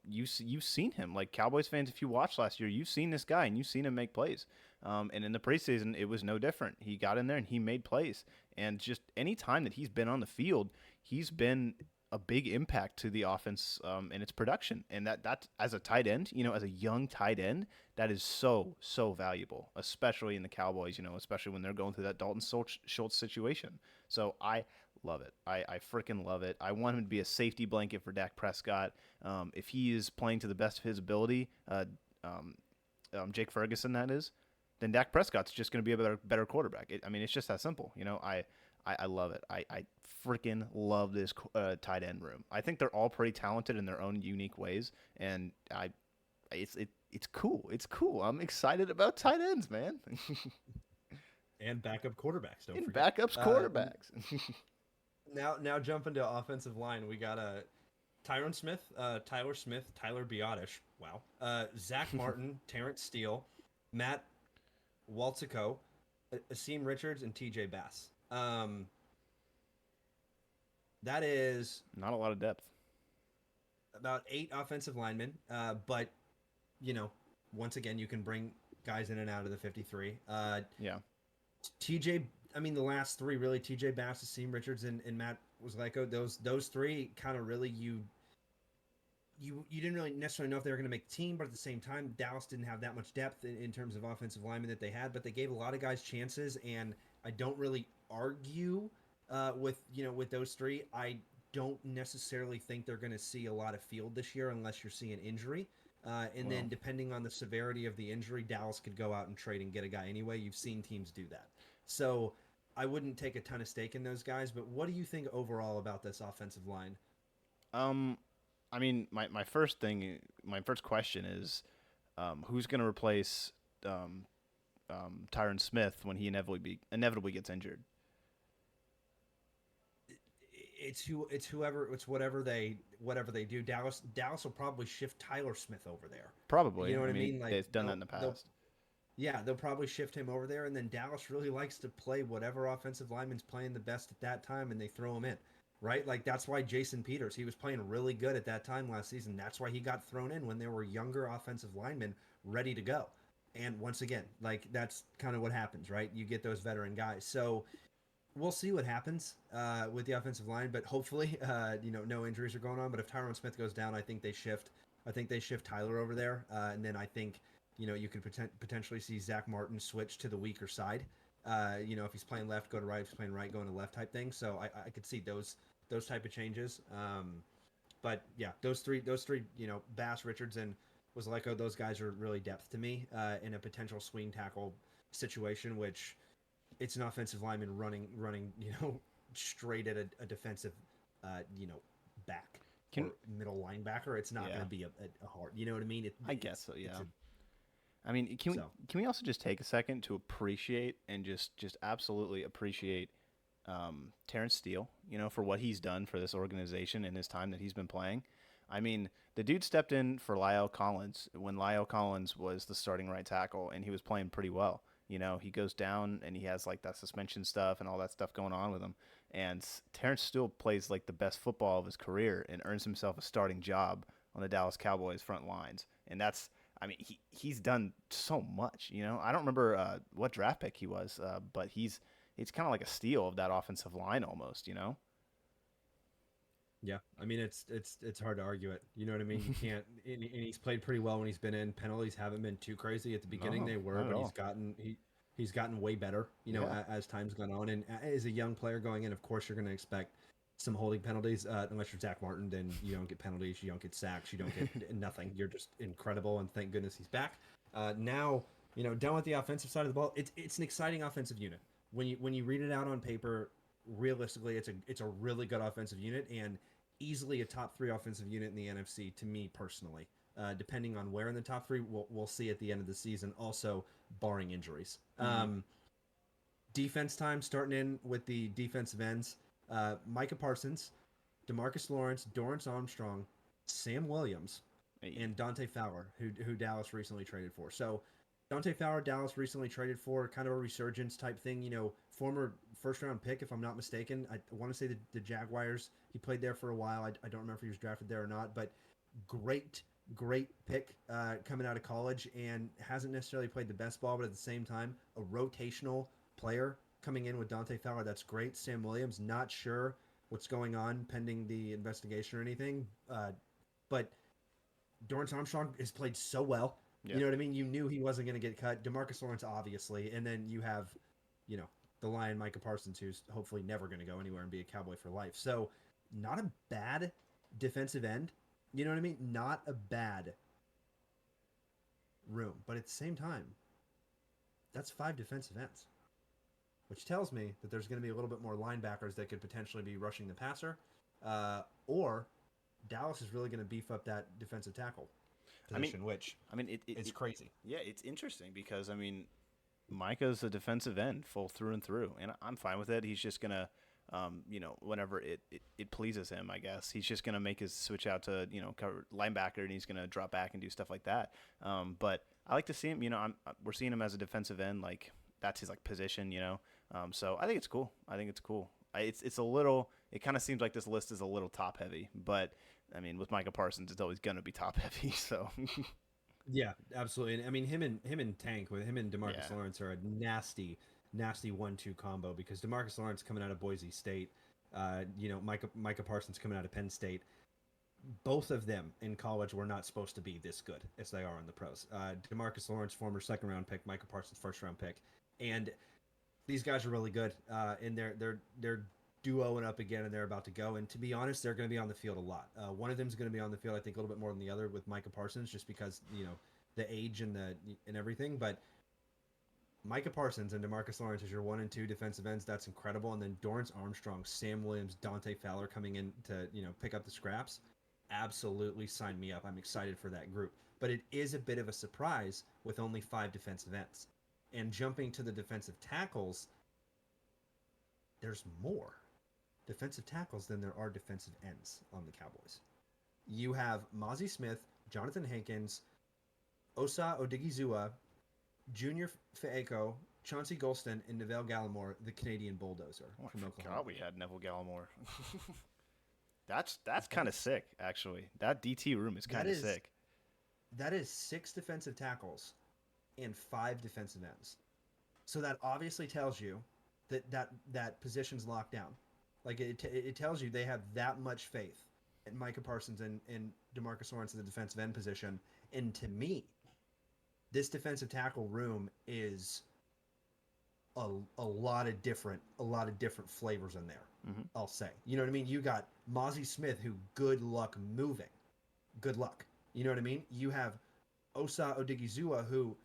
you've seen him. Like Cowboys fans, if you watched last year, you've seen this guy and you've seen him make plays. And in the preseason, it was no different. He got in there and he made plays. And just any time that he's been on the field, he's been a big impact to the offense and its production. And that as a tight end, as a young tight end, that is so valuable, especially in the Cowboys, especially when they're going through that Dalton Schultz situation. So I love it. I freaking love it. I want him to be a safety blanket for Dak Prescott. If he is playing to the best of his ability, Jake Ferguson, that is, then Dak Prescott's just going to be a better quarterback. It's just that simple. I love it. I freaking love this tight end room. I think they're all pretty talented in their own unique ways, and it's cool. It's cool. I'm excited about tight ends, man. And backup quarterbacks. Don't and forget. backups quarterbacks. Now jumping to offensive line, we got Tyron Smith, Tyler Smith, Tyler Biotish. Wow. Zach Martin, Terrence Steele, Matt Waltzico, Asim Richards, and TJ Bass. That is Not a lot of depth. about 8 offensive linemen. But, you know, once again, you can bring guys in and out of the 53. Yeah. TJ, I mean, the last three really, TJ Bass, Asim Richards, and Matt Waltzico, those three kind of really you didn't really necessarily know if they were going to make the team, but at the same time, Dallas didn't have that much depth in terms of offensive linemen that they had, but they gave a lot of guys chances, and I don't really argue with those three. I don't necessarily think they're going to see a lot of field this year unless you're seeing injury. And Well, then depending on the severity of the injury, Dallas could go out and trade and get a guy anyway. You've seen teams do that. So I wouldn't take a ton of stake in those guys, but what do you think overall about this offensive line? um, I mean, my first question is, who's going to replace Tyron Smith when he inevitably gets injured? It's whatever they do. Dallas will probably shift Tyler Smith over there. You Probably. know what I I mean, mean? Like they've done that in the past. they'll probably shift him over there, and then Dallas really likes to play whatever offensive lineman's playing the best at that time, and they throw him in, right? Like that's why Jason Peters, he was playing really good at that time last season. That's why he got thrown in when there were younger offensive linemen ready to go. And once again, like that's kind of what happens, right? You get those veteran guys. So we'll see what happens with the offensive line, but hopefully, no injuries are going on. But if Tyron Smith goes down, I think they shift. I think they shift Tyler over there, and then I think you could potentially see Zach Martin switch to the weaker side. If he's playing left, go to right. If he's playing right, go into left type thing. So I could see those type of changes. But yeah, those three, Bass, Richards, and was like, oh, those guys are really depth to me in a potential swing tackle situation, which it's an offensive lineman running, straight at a defensive, back Can or middle linebacker. It's not going Yeah, to be a hard, you know what I mean? I guess so. It's Yeah. a, I mean, so can we also just take a second to appreciate and just absolutely appreciate Terrence Steele, for what he's done for this organization in his time that he's been playing. I mean, the dude stepped in for Lyle Collins when Lyle Collins was the starting right tackle, and he was playing pretty well. He goes down and he has like that suspension stuff and all that stuff going on with him. And Terrence Steele plays like the best football of his career and earns himself a starting job on the Dallas Cowboys front lines. And that's, I mean, he's done so much. I don't remember what draft pick he was, but it's kind of like a steal of that offensive line almost. yeah, I mean it's hard to argue it. You know what I mean? You can't. And he's played pretty well when he's been in. Penalties haven't been too crazy at the beginning. No, They were, not at but all. he's gotten way better. Yeah. As time's gone on, and as a young player going in, of course you're going to expect some holding penalties. Unless you're Zach Martin, then you don't get penalties, you don't get sacks, you don't get nothing. You're just incredible, and thank goodness he's back. Now done with the offensive side of the ball. It's an exciting offensive unit. When you read it out on paper, realistically, it's a really good offensive unit and easily a top three offensive unit in the NFC to me personally. Depending on where in the top three, we'll see at the end of the season. Also, barring injuries. Mm-hmm. Defense time starting in with the defensive ends. Micah Parsons, Demarcus Lawrence, Dorrance Armstrong, Sam Williams, Hey. and Dante Fowler, who Dallas recently traded for. So Dante Fowler, Dallas recently traded for, kind of a resurgence type thing. Former first round pick, if I'm not mistaken. I want to say the Jaguars. He played there for a while. I don't remember if he was drafted there or not, but great, great pick coming out of college and hasn't necessarily played the best ball, but at the same time, a rotational player coming in with Dante Fowler. That's great. Sam Williams, not sure what's going on pending the investigation or anything, but Dorrance Armstrong has played so well. Yeah. You know what I mean? You knew he wasn't going to get cut. Demarcus Lawrence, obviously. And then you have, the Lion Micah Parsons, who's hopefully never going to go anywhere and be a Cowboy for life. So, not a bad defensive end. You know what I mean? Not a bad room. But at the same time, that's 5 defensive ends, which tells me that there's going to be a little bit more linebackers that could potentially be rushing the passer, or Dallas is really going to beef up that defensive tackle position, which is crazy. Yeah, it's interesting because Micah's a defensive end full through and through, and I'm fine with it. He's just gonna whenever it pleases him, I guess. He's just going to make his switch out to, cover linebacker, and he's going to drop back and do stuff like that. But I like to see him, we're seeing him as a defensive end. Like, that's his, like, position. So I think it's cool. It's a little, it kind of seems like this list is a little top heavy, but I mean, with Micah Parsons, it's always going to be top heavy. So, Yeah, absolutely. And I mean, him and Tank with him and yeah. Demarcus Lawrence are a nasty 1-2 combo because Demarcus Lawrence coming out of Boise State, Micah Parsons coming out of Penn State. Both of them in college were not supposed to be this good as they are in the pros. Demarcus Lawrence, former second round pick, Micah Parsons, first round pick, and these guys are really good. And they're duoing up again, and they're about to go. And to be honest, they're going to be on the field a lot. One of them is going to be on the field, I think, a little bit more than the other with Micah Parsons, just because the age and everything. But Micah Parsons and Demarcus Lawrence as your 1 and 2 defensive ends, that's incredible. And then Dorrance Armstrong, Sam Williams, Dante Fowler coming in to pick up the scraps. Absolutely sign me up. I'm excited for that group. But it is a bit of a surprise with only 5 defensive ends. And jumping to the defensive tackles, there's more defensive tackles than there are defensive ends on the Cowboys. You have Mozzie Smith, Jonathan Hankins, Osa Odigizua, Junior Faeko, Chauncey Golston, and Neville Gallimore, the Canadian bulldozer Oh, from I Oklahoma. forgot we had Neville Gallimore. That's kind of sick, actually. That DT room is That kind of is sick. that is 6 defensive tackles and 5 defensive ends. So that obviously tells you that position's locked down. Like it tells you they have that much faith in Micah Parsons and Demarcus Lawrence in the defensive end position. And to me, this defensive tackle room is a lot of different flavors in there. Hmm. I'll say. You know what I mean? You got Mozzie Smith, who good luck moving. Good luck. You know what I mean? You have Osa Odigizua, who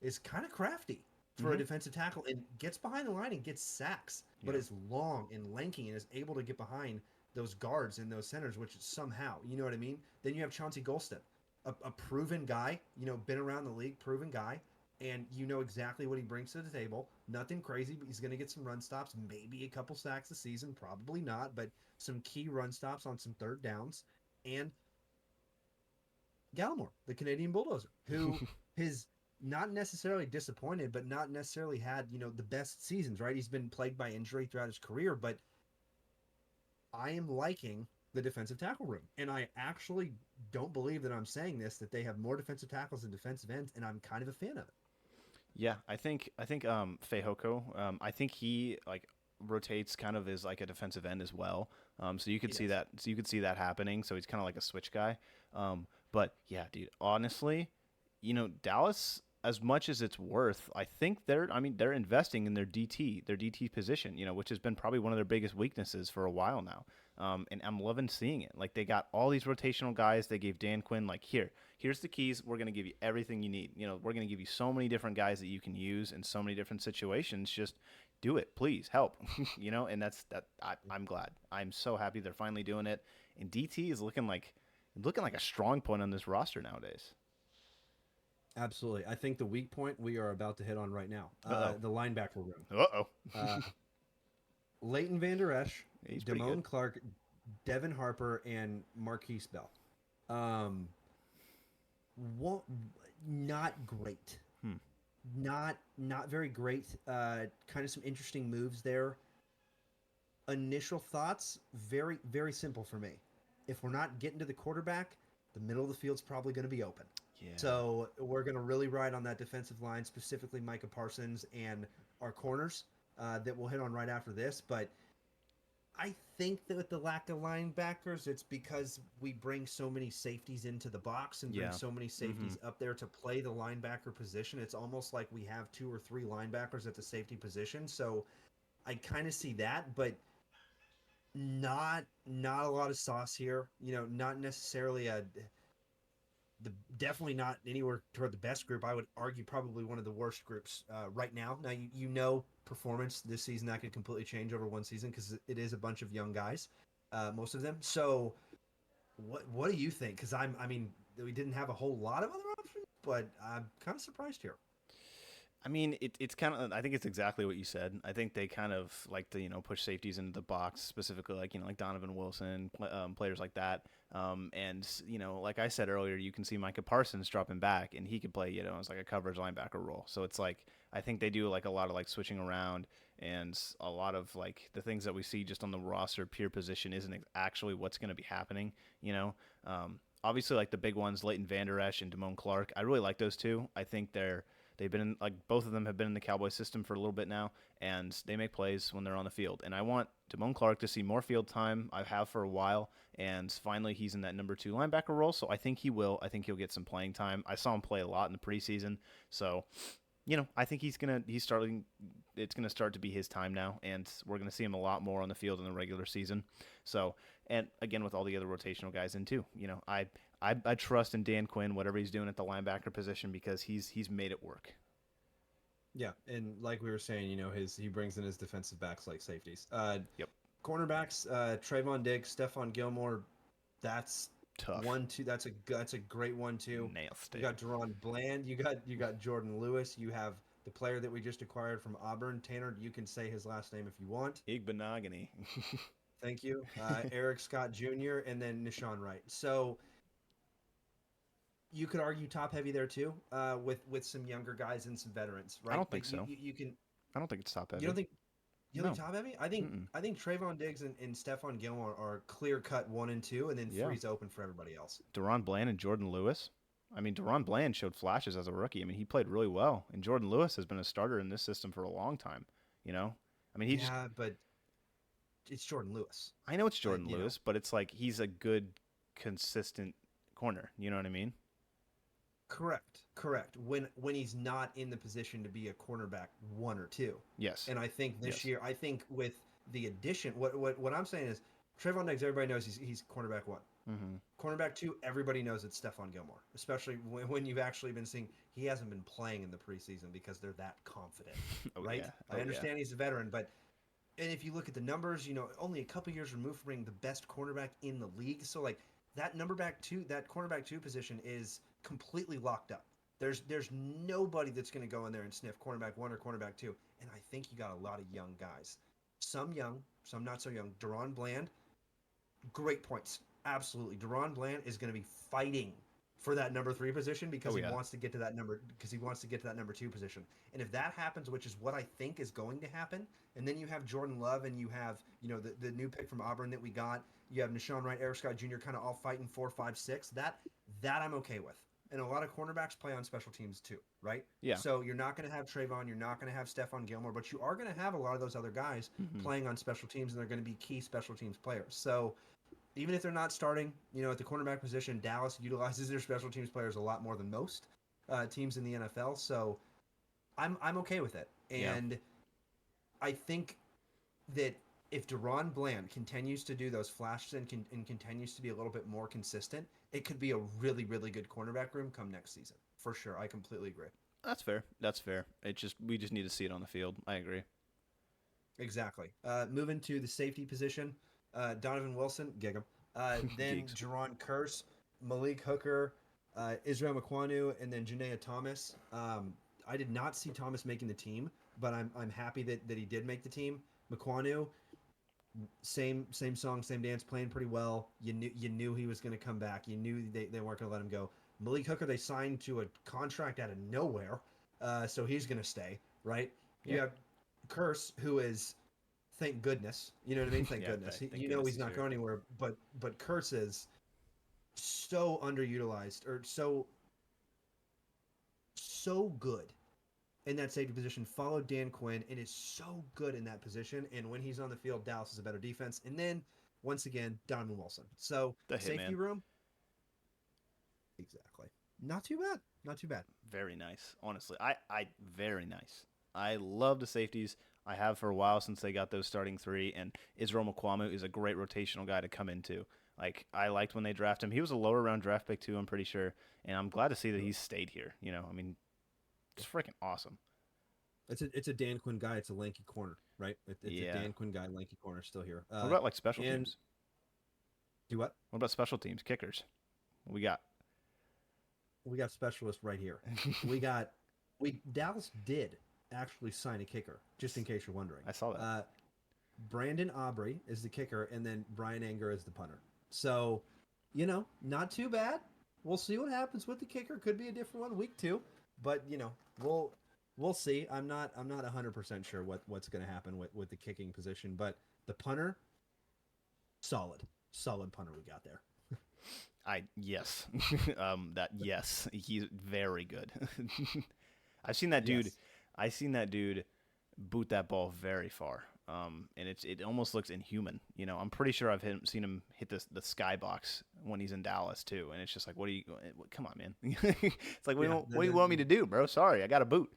is kind of crafty for a Hmm. defensive tackle and gets behind the line and gets sacks, but Yeah. is long and lanky and is able to get behind those guards and those centers, which is somehow, you know what I mean? Then you have Chauncey Golston, a proven guy, been around the league, proven guy, and you know exactly what he brings to the table. Nothing crazy, but he's going to get some run stops, maybe a couple sacks a season, probably not, but some key run stops on some third downs. And Gallimore, the Canadian bulldozer, who has not necessarily disappointed, but not necessarily had, the best seasons, right? He's been plagued by injury throughout his career, but I am liking the defensive tackle room. And I actually don't believe that I'm saying this, that they have more defensive tackles than defensive ends, and I'm kind of a fan of it. Yeah, I think Fehoko, I think he like rotates kind of as like a defensive end as well. So you could He see does. that. So you could see that happening. So he's kind of like a switch guy. But yeah, dude, honestly, Dallas, as much as it's worth, I think they're investing in their DT position, which has been probably one of their biggest weaknesses for a while now. And I'm loving seeing it. Like, they got all these rotational guys. They gave Dan Quinn, like, here's the keys. We're gonna give you everything you need. We're gonna give you so many different guys that you can use in so many different situations. Just do it, please help. And that's that. I'm glad. I'm so happy they're finally doing it. And DT is looking like a strong point on this roster nowadays. Absolutely. I think the weak point we are about to hit on right now, Uh the linebacker room. oh. Uh oh. Uh, Leighton Vander Esch, He's pretty good. Damone Clark, Devin Harper, and Marquise Bell. Um, what, not great. Hmm. Not very great. Kind of some interesting moves there. Initial thoughts, very very simple for me. If we're not getting to the quarterback, the middle of the field's probably going to be open. Yeah. So we're going to really ride on that defensive line, specifically Micah Parsons and our corners that we'll hit on right after this. But I think that with the lack of linebackers, it's because we bring so many safeties into the box and bring Yeah. so many Mm-hmm. safeties up there to play the linebacker position. It's almost like we have 2 or 3 linebackers at the safety position. So I kind of see that, but not a lot of sauce here. Not necessarily definitely not anywhere toward the best group. I would argue probably one of the worst groups right now. Now performance this season that could completely change over one season because it is a bunch of young guys, most of them. So what do you think? Because I mean we didn't have a whole lot of other options, but I'm kind of surprised here. I mean, it's kind of. I think it's exactly what you said. I think they kind of like to push safeties into the box, specifically like like Donovan Wilson, players like that. And like I said earlier, you can see Micah Parsons dropping back, and he could play as like a coverage linebacker role. So it's like I think they do like a lot of like switching around, and a lot of like the things that we see just on the roster, pure position isn't actually what's going to be happening. Obviously like the big ones, Leighton Vander Esch and Damone Clark. I really like those two. I think they've been in, like both of them have been in the Cowboys system for a little bit now, and they make plays when they're on the field. And I want Damone Clark to see more field time. I have for a while, and finally he's in that number 2 linebacker role. So I think he will. I think he'll get some playing time. I saw him play a lot in the preseason, so I think he's starting. It's gonna start to be his time now, and we're gonna see him a lot more on the field in the regular season. So, and again with all the other rotational guys in too, I trust in Dan Quinn, whatever he's doing at the linebacker position, because he's made it work. Yeah, and like we were saying, he brings in his defensive backs like safeties. Yep, Cornerbacks, Trayvon Diggs, Stephon Gilmore, that's tough, 1-2. That's a great 1-2. You nasty. got Deron Bland. You got Jordan Lewis. You have the player that we just acquired from Auburn, Tanner. You can say his last name if you want. Igbenogany. Thank you. Eric Scott Jr. and then Nishan Wright. So you could argue top heavy there too, with some younger guys and some veterans, I right? don't think But so. you can. I don't think it's top You don't heavy. think you think No. top heavy? I think Mm-mm. I think Trayvon Diggs and Stephon Gilmore are clear cut 1 and 2, and then Yeah. three's open for everybody else. Deron Bland and Jordan Lewis. I mean, Deron Bland showed flashes as a rookie. I mean, he played really well, and Jordan Lewis has been a starter in this system for a long time. You know, I mean, he just. Yeah, but it's Jordan Lewis. I know it's Jordan You know, Lewis, but it's like he's a good, consistent corner. You know what I mean? correct. When he's not in the position to be a cornerback 1 or 2, Yes. and I think this Yes. year, I think with the addition, what I'm saying is, Trayvon Diggs, everybody knows he's cornerback 1. Mm-hmm. Cornerback 2, everybody knows it's Stephon Gilmore, especially when you've actually been seeing he hasn't been playing in the preseason because they're that confident, Oh right? yeah. I Oh yeah. understand he's a veteran, but and if you look at the numbers, only a couple years removed from being the best cornerback in the league. So like that cornerback 2 position is completely locked up. There's nobody that's going to go in there and sniff cornerback 1 or cornerback 2. And I think you got a lot of young guys. Some young, some not so young. Deron Bland, great points. Absolutely. Deron Bland is going to be fighting for that number 3 position because Oh he yeah. wants to get to that number 2 position. And if that happens, which is what I think is going to happen, and then you have Jordan Love and you have, the new pick from Auburn that we got, you have Nishan Wright, Eric Scott Jr. kind of all fighting 4, 5, 6. That I'm okay with. And a lot of cornerbacks play on special teams too, right? Yeah. So you're not going to have Trayvon, you're not going to have Stephon Gilmore, but you are going to have a lot of those other guys Mm-hmm. playing on special teams, and they're going to be key special teams players. So even if they're not starting, at the cornerback position, Dallas utilizes their special teams players a lot more than most teams in the NFL. So I'm okay with it, Yeah. and I think that if Deron Bland continues to do those flashes and continues to be a little bit more consistent, it could be a really, really good cornerback room come next season. For sure. I completely agree. That's fair. That's fair. We just need to see it on the field. I agree. Exactly. Moving to the safety position, Donovan Wilson, gig him. Then Geeks. Jerron Curse, Malik Hooker, Israel McQuanu, and then Janaea Thomas. I did not see Thomas making the team, but I'm happy that he did make the team. McQuanu, same song, same dance, playing pretty well. You knew he was going to come back. You knew they weren't going to let him go. Malik Hooker they signed to a contract out of nowhere, so he's going to stay, right? Yeah. You have Curse, who is, thank goodness, you know what I mean? Thank Yeah. goodness. Thank He's goodness he's not here. going anywhere. But Curse is so underutilized, or so good in that safety position. Followed Dan Quinn and is so good in that position. And when he's on the field, Dallas is a better defense. And then once again, Donovan Wilson. So The safety hitman. room, exactly. Not too bad. Not too bad. Very nice. Honestly, I very nice. I love the safeties. I have for a while since they got those starting 3, and Israel McQuamu is a great rotational guy to come into. Like I liked when they drafted him. He was a lower round draft pick too, I'm pretty sure, and I'm glad to see that he's stayed here. I mean, it's freaking awesome. It's a Dan Quinn guy. It's a lanky corner, right? It's a Yeah. Dan Quinn guy, lanky corner, still here. What about like special And teams? do what? What about special teams, kickers? What we got? We got specialists right here. We got We Dallas did actually sign a kicker, just in case you're wondering. I saw that. Brandon Aubrey is the kicker, and then Brian Anger is the punter. So, not too bad. We'll see what happens with the kicker. Could be a different one week 2, but we'll see. I'm not 100% sure what's going to happen with the kicking position, but the punter, solid punter we got there. Yes, yes, he's very good. I've seen that dude. Yes. I've seen that dude boot that ball very far. And it almost looks inhuman. I'm pretty sure seen him hit the skybox when he's in Dallas too. And it's just like, come on, man. It's like, Yeah. what do you want me to do, bro? Sorry, I got a boot.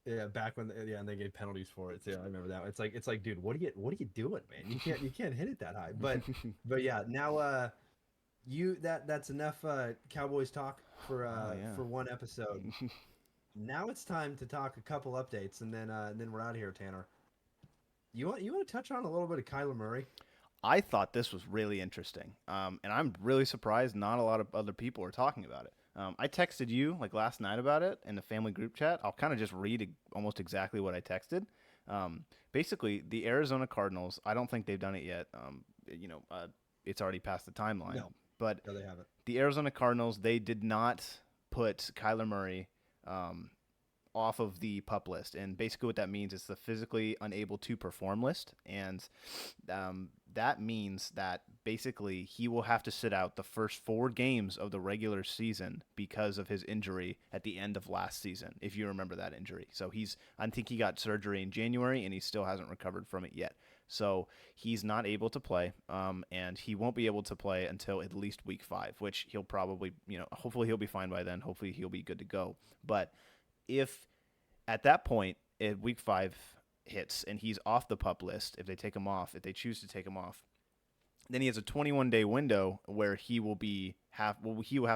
Yeah, back when and they gave penalties for it. So yeah, I remember that. It's like, dude, what are you doing, man? You can't hit it that high. But yeah, now that's enough Cowboys talk Oh yeah. for one episode. Now it's time to talk a couple updates, and then we're out of here, Tanner. You want to touch on a little bit of Kyler Murray? I thought this was really interesting, and I'm really surprised not a lot of other people are talking about it. I texted you like last night about it in the family group chat. I'll kind of just read almost exactly what I texted. Basically, the Arizona Cardinals. I don't think they've done it yet. It's already past the timeline. No, But no, they haven't. the Arizona Cardinals, they did not put Kyler Murray off of the pup list. And basically what that means is the physically unable to perform list. And that means that basically he will have to sit out the first 4 games of the regular season because of his injury at the end of last season, if you remember that injury. So I think he got surgery in January and he still hasn't recovered from it yet. So he's not able to play, and he won't be able to play until at least week 5, which he'll probably, hopefully he'll be fine by then. Hopefully he'll be good to go. But if at that point, if week 5 hits and he's off the pup list, if they choose to take him off, then he has a 21-day window where he will have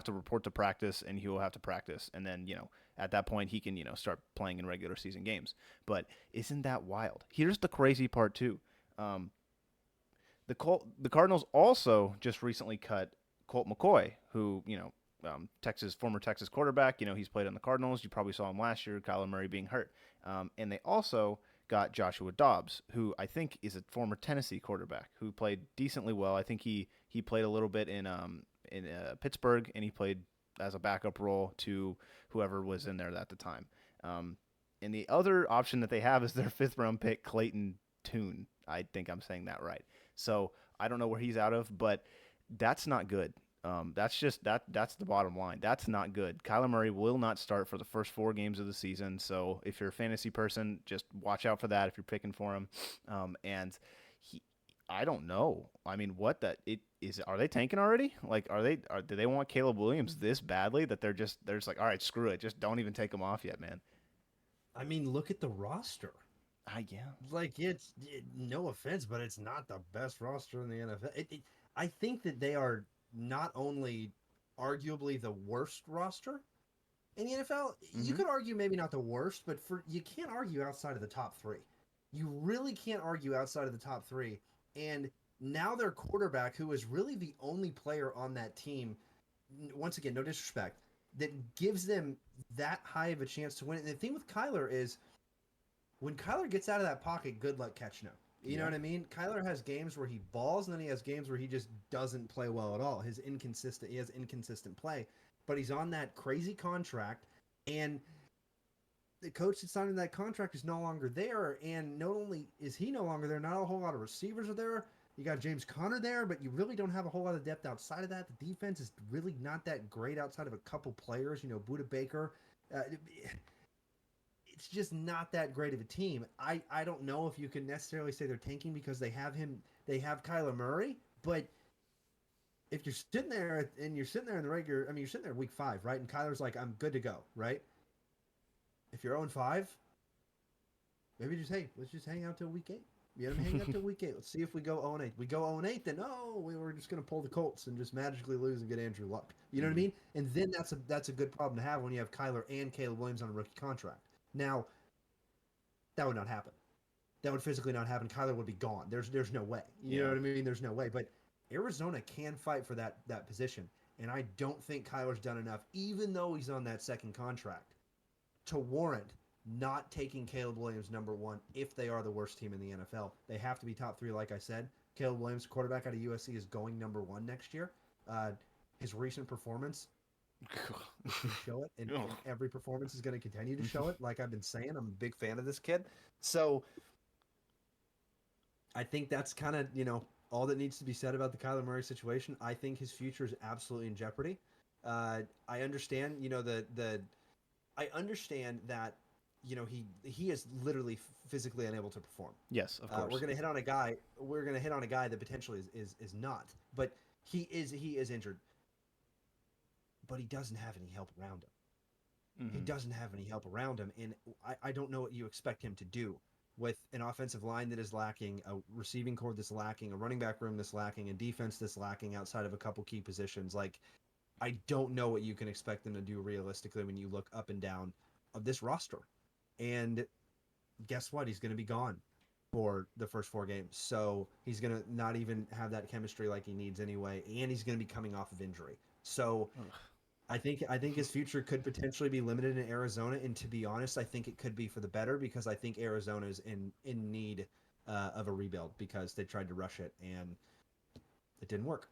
to report to practice and he will have to practice, and then at that point he can start playing in regular season games. But isn't that wild? Here's the crazy part too. The Cardinals also just recently cut Colt McCoy, who former Texas quarterback. He's played on the Cardinals. You probably saw him last year. Kyler Murray being hurt, and they also got Joshua Dobbs, who I think is a former Tennessee quarterback who played decently well. I think he played a little bit in Pittsburgh, and he played as a backup role to whoever was in there at the time. And the other option that they have is their 5th-round pick, Clayton Tune. I think I'm saying that right. So I don't know where he's out of, but that's not good. That's the bottom line. That's not good. Kyler Murray will not start for the first 4 games of the season. So if you're a fantasy person, just watch out for that if you're picking for him. And I don't know. I mean, are they tanking already? Like, do they want Caleb Williams this badly that they're just like, all right, screw it. Just don't even take him off yet, man. I mean, look at the roster. Yeah. Like no offense, but it's not the best roster in the NFL. I think that they are not only arguably the worst roster in the NFL. You could argue maybe not the worst, but you can't argue outside of the top 3. You really can't argue outside of the top 3. And now their quarterback, who is really the only player on that team, once again, no disrespect, that gives them that high of a chance to win. And the thing with Kyler is, when Kyler gets out of that pocket, good luck catching him. You know what I mean? Kyler has games where he balls, and then he has games where he just doesn't play well at all. He has inconsistent play, but he's on that crazy contract, and the coach that signed that contract is no longer there. And not only is he no longer there, not a whole lot of receivers are there. You got James Conner there, but you really don't have a whole lot of depth outside of that. The defense is really not that great outside of a couple players. Buda Baker. It's just not that great of a team. I don't know if you can necessarily say they're tanking because they have Kyler Murray, but if you're sitting there in the regular, you're sitting there week 5, right? And Kyler's like, I'm good to go, right? If you're 0-5, maybe let's just hang out till week 8. You know, hang out till week 8. Let's see if we go 0-8. We go 0-8, then we were just going to pull the Colts and just magically lose and get Andrew Luck. You know what I mean? And then that's a good problem to have when you have Kyler and Caleb Williams on a rookie contract. Now, that would not happen. That would physically not happen. Kyler would be gone. There's no way. You know what I mean? There's no way. But Arizona can fight for that position, and I don't think Kyler's done enough, even though he's on that second contract, to warrant not taking Caleb Williams number one if they are the worst team in the NFL. They have to be top three, like I said. Caleb Williams, quarterback out of USC, is going number one next year. His recent performance should show it, and every performance is going to continue to show it. Like I've been saying, I'm a big fan of this kid. So I think that's kind of, all that needs to be said about the Kyler Murray situation. I think his future is absolutely in jeopardy. I understand, I understand that, he is literally physically unable to perform. Yes, of course. We're gonna hit on a guy. We're gonna hit on a guy that potentially is not, but he is injured. But he doesn't have any help around him. He doesn't have any help around him, and I don't know what you expect him to do with an offensive line that is lacking, a receiving core that's lacking, a running back room that's lacking, a defense that's lacking outside of a couple key positions. Like, I don't know what you can expect them to do realistically when you look up and down of this roster. And guess what? He's going to be gone for the first 4 games. So he's going to not even have that chemistry like he needs anyway, and he's going to be coming off of injury. So I think his future could potentially be limited in Arizona, and to be honest, I think it could be for the better because I think Arizona is in need of a rebuild because they tried to rush it and it didn't work.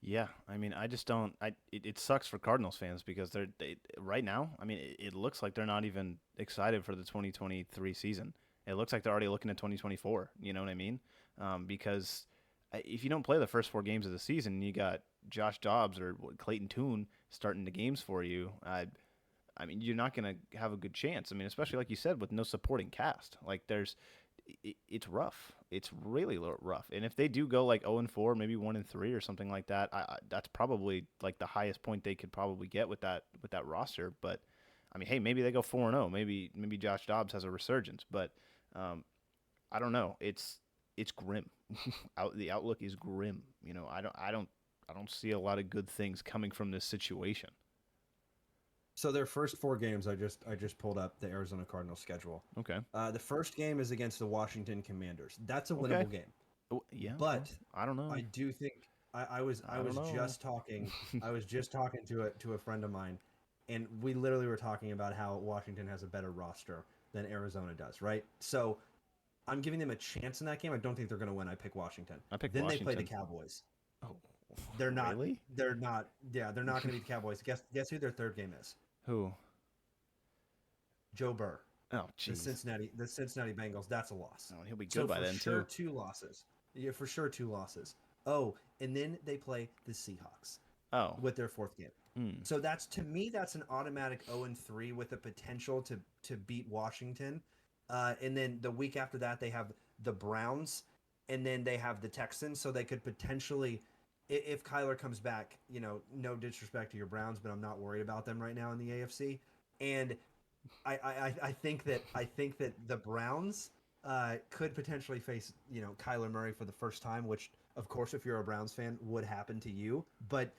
Yeah, I mean, I just don't. It sucks for Cardinals fans because they right now. I mean, it looks like they're not even excited for the 2023 season. It looks like they're already looking at 2024. You know what I mean? Because if you don't play the first 4 games of the season, you got Josh Dobbs or Clayton Tune starting the games for you. I mean, you're not going to have a good chance. I mean, especially like you said, with no supporting cast. Like, it's rough. It's really rough. And if they do go like 0-4, maybe 1-3 or something like that, that's probably like the highest point they could probably get with that roster. But I mean, hey, maybe they go 4-0. Maybe Josh Dobbs has a resurgence. But I don't know. It's grim. The outlook is grim. I don't see a lot of good things coming from this situation. So their first 4 games, I just pulled up the Arizona Cardinals schedule. Okay. The first game is against the Washington Commanders. That's a Okay. winnable game. Oh, yeah. But I don't know. I do think I was don't know. just talking to a friend of mine, and we literally were talking about how Washington has a better roster than Arizona does, right? So I'm giving them a chance in that game. I don't think they're going to win. I pick Washington. I pick Then Washington. They play the Cowboys. Oh, They're not. Really? They're not. Yeah, they're not going to beat the Cowboys. Guess who their third game is? Who? Joe Burr. Oh, The jeez. Cincinnati Bengals. That's a loss. Oh, he'll be good So by for then sure, too. 2 losses. Yeah, for sure, 2 losses. Oh, and then they play the Seahawks Oh. with their 4th game. Hmm. So to me, that's an automatic 0-3 with the potential to beat Washington. And then the week after that, they have the Browns, and then they have the Texans. So they could potentially, if Kyler comes back, no disrespect to your Browns, but I'm not worried about them right now in the AFC. And I think that the Browns could potentially face Kyler Murray for the first time, which of course if you're a Browns fan would happen to you, but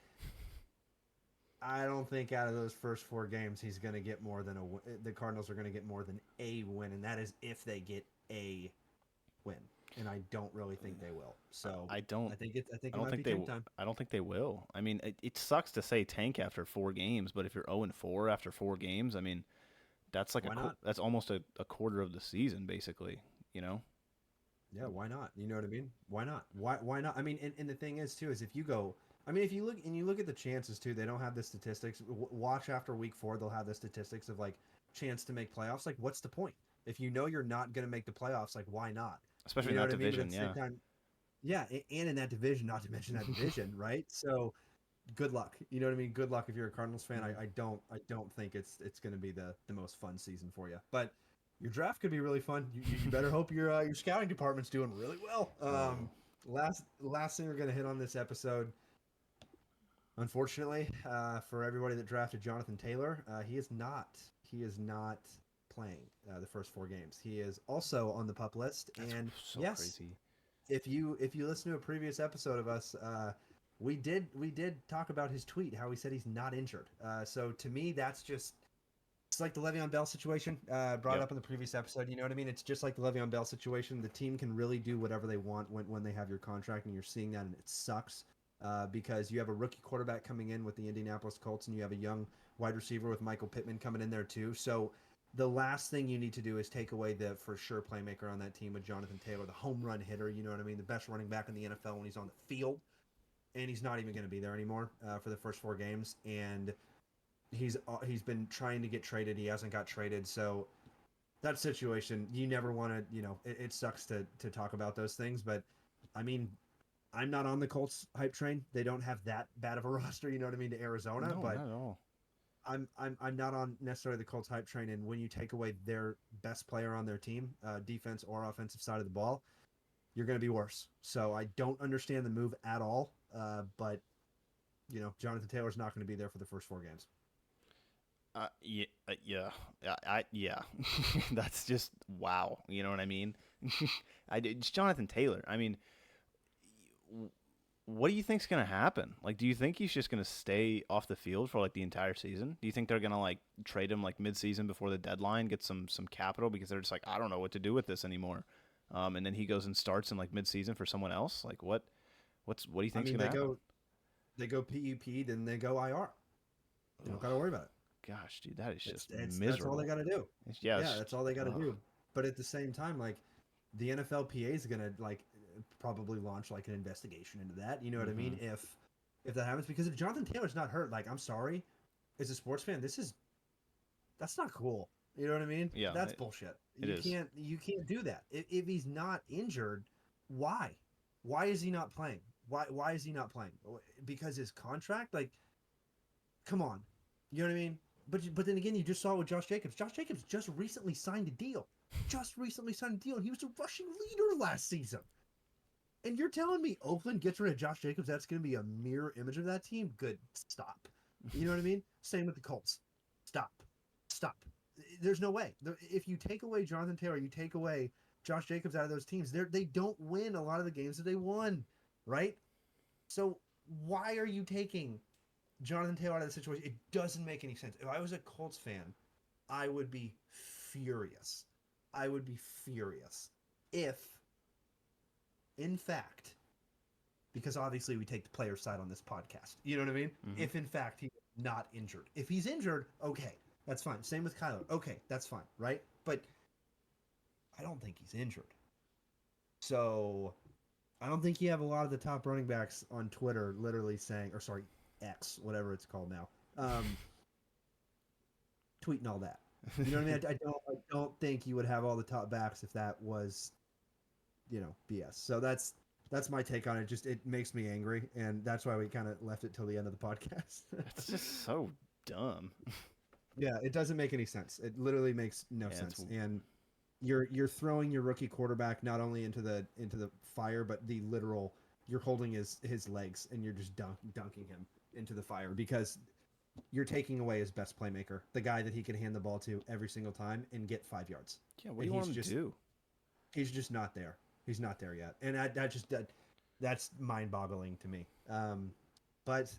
I don't think out of those first 4 games he's going to get more than the Cardinals are going to get more than a win, and that is if they get a win. And I don't really think they will. So I think it might be tank time. I don't think they will. I mean, it sucks to say tank after 4 games, but if you're 0-4 after 4 games, I mean, that's like that's almost a quarter of the season, basically. Yeah, why not? You know what I mean? Why not? Why not? I mean, and the thing is too is if you go, I mean, if you look at the chances too, they don't have the statistics. Watch after week 4, they'll have the statistics of like chance to make playoffs. Like, what's the point if you know you're not going to make the playoffs? Like, why not? Especially in that division, yeah. Yeah, and in that division, not to mention that division, right? So, good luck. You know what I mean? Good luck if you're a Cardinals fan. I don't think it's going to be the most fun season for you. But your draft could be really fun. You better hope your scouting department's doing really well. Last thing we're going to hit on this episode, unfortunately, for everybody that drafted Jonathan Taylor, he is not playing the first 4 games. He is also on the PUP list. That's and so yes, crazy. If you listen to a previous episode of us, we did talk about his tweet, how he said he's not injured. So to me, it's like the Le'Veon Bell situation brought up in the previous episode. You know what I mean? It's just like the Le'Veon Bell situation. The team can really do whatever they want when they have your contract, and you're seeing that, and it sucks because you have a rookie quarterback coming in with the Indianapolis Colts, and you have a young wide receiver with Michael Pittman coming in there too. So the last thing you need to do is take away the for sure playmaker on that team with Jonathan Taylor, the home run hitter. You know what I mean? The best running back in the NFL when he's on the field, and he's not even going to be there anymore for the first 4 games. And he's been trying to get traded. He hasn't got traded, so that situation you never want to. It sucks to talk about those things, but I mean, I'm not on the Colts hype train. They don't have that bad of a roster. You know what I mean to Arizona, No, but not at all. I'm not on necessarily the Colts hype train. And when you take away their best player on their team, defense or offensive side of the ball, you're going to be worse. So I don't understand the move at all. But Jonathan Taylor's not going to be there for the first 4 games. Yeah, yeah. That's just wow. You know what I mean? It's Jonathan Taylor. I mean, what do you think's gonna happen? Like, do you think he's just gonna stay off the field for like the entire season? Do you think they're gonna like trade him like mid-season before the deadline, get some capital because they're just like, I don't know what to do with this anymore, and then he goes and starts in like mid-season for someone else? Like, what do you think's gonna happen? They go PUP, then they go IR. You don't got to worry about it. Gosh, dude, that is just That's all they miserable. got to do. Yeah, That's all they got to do. But at the same time, like the NFLPA is gonna like probably launch like an investigation into that. You know what I mean? If that happens, because if Jonathan Taylor's not hurt, like I'm sorry, as a sports fan, that's not cool. You know what I mean? Yeah, That's bullshit. it is. You can't do that. If he's not injured, why? Why is he not playing? Why is he not playing? Because his contract, like, come on, you know what I mean? But then again, you just saw with Josh Jacobs. Josh Jacobs just recently signed a deal. He was a rushing leader last season. And you're telling me Oakland gets rid of Josh Jacobs, that's going to be a mirror image of that team? Good. Stop. You know what I mean? Same with the Colts. Stop. There's no way. If you take away Jonathan Taylor, you take away Josh Jacobs out of those teams, they don't win a lot of the games that they won, right? So why are you taking Jonathan Taylor out of the situation? It doesn't make any sense. If I was a Colts fan, I would be furious. If, in fact, because obviously we take the player side on this podcast. You know what I mean? If in fact he's not injured. If he's injured, okay, that's fine. Same with Kyler. Okay, that's fine, right? But I don't think he's injured. So I don't think you have a lot of the top running backs on Twitter literally saying, or sorry, X, whatever it's called now, tweeting all that. You know what I mean? I don't think you would have all the top backs if that was, BS. So that's my take on it. Just it makes me angry, and that's why we kind of left it till the end of the podcast. It's just so dumb. Yeah, it doesn't make any sense. It literally makes no sense. And you're throwing your rookie quarterback not only into the fire, but the literal you're holding his legs and you're just dunking him into the fire because you're taking away his best playmaker, the guy that he can hand the ball to every single time and get 5 yards. Yeah, what do you want him to do? He's just not there. He's not there yet, and that's mind-boggling to me. But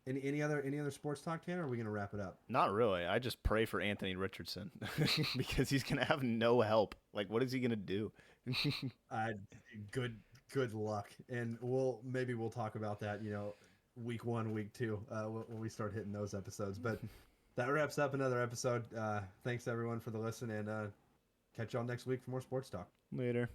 any other sports talk, Tanner? Or are we gonna wrap it up? Not really. I just pray for Anthony Richardson because he's gonna have no help. Like, what is he gonna do? Good luck, and we'll talk about that. Week 1, week 2, when we start hitting those episodes. But that wraps up another episode. Thanks everyone for the listen, and catch y'all next week for more sports talk. Later.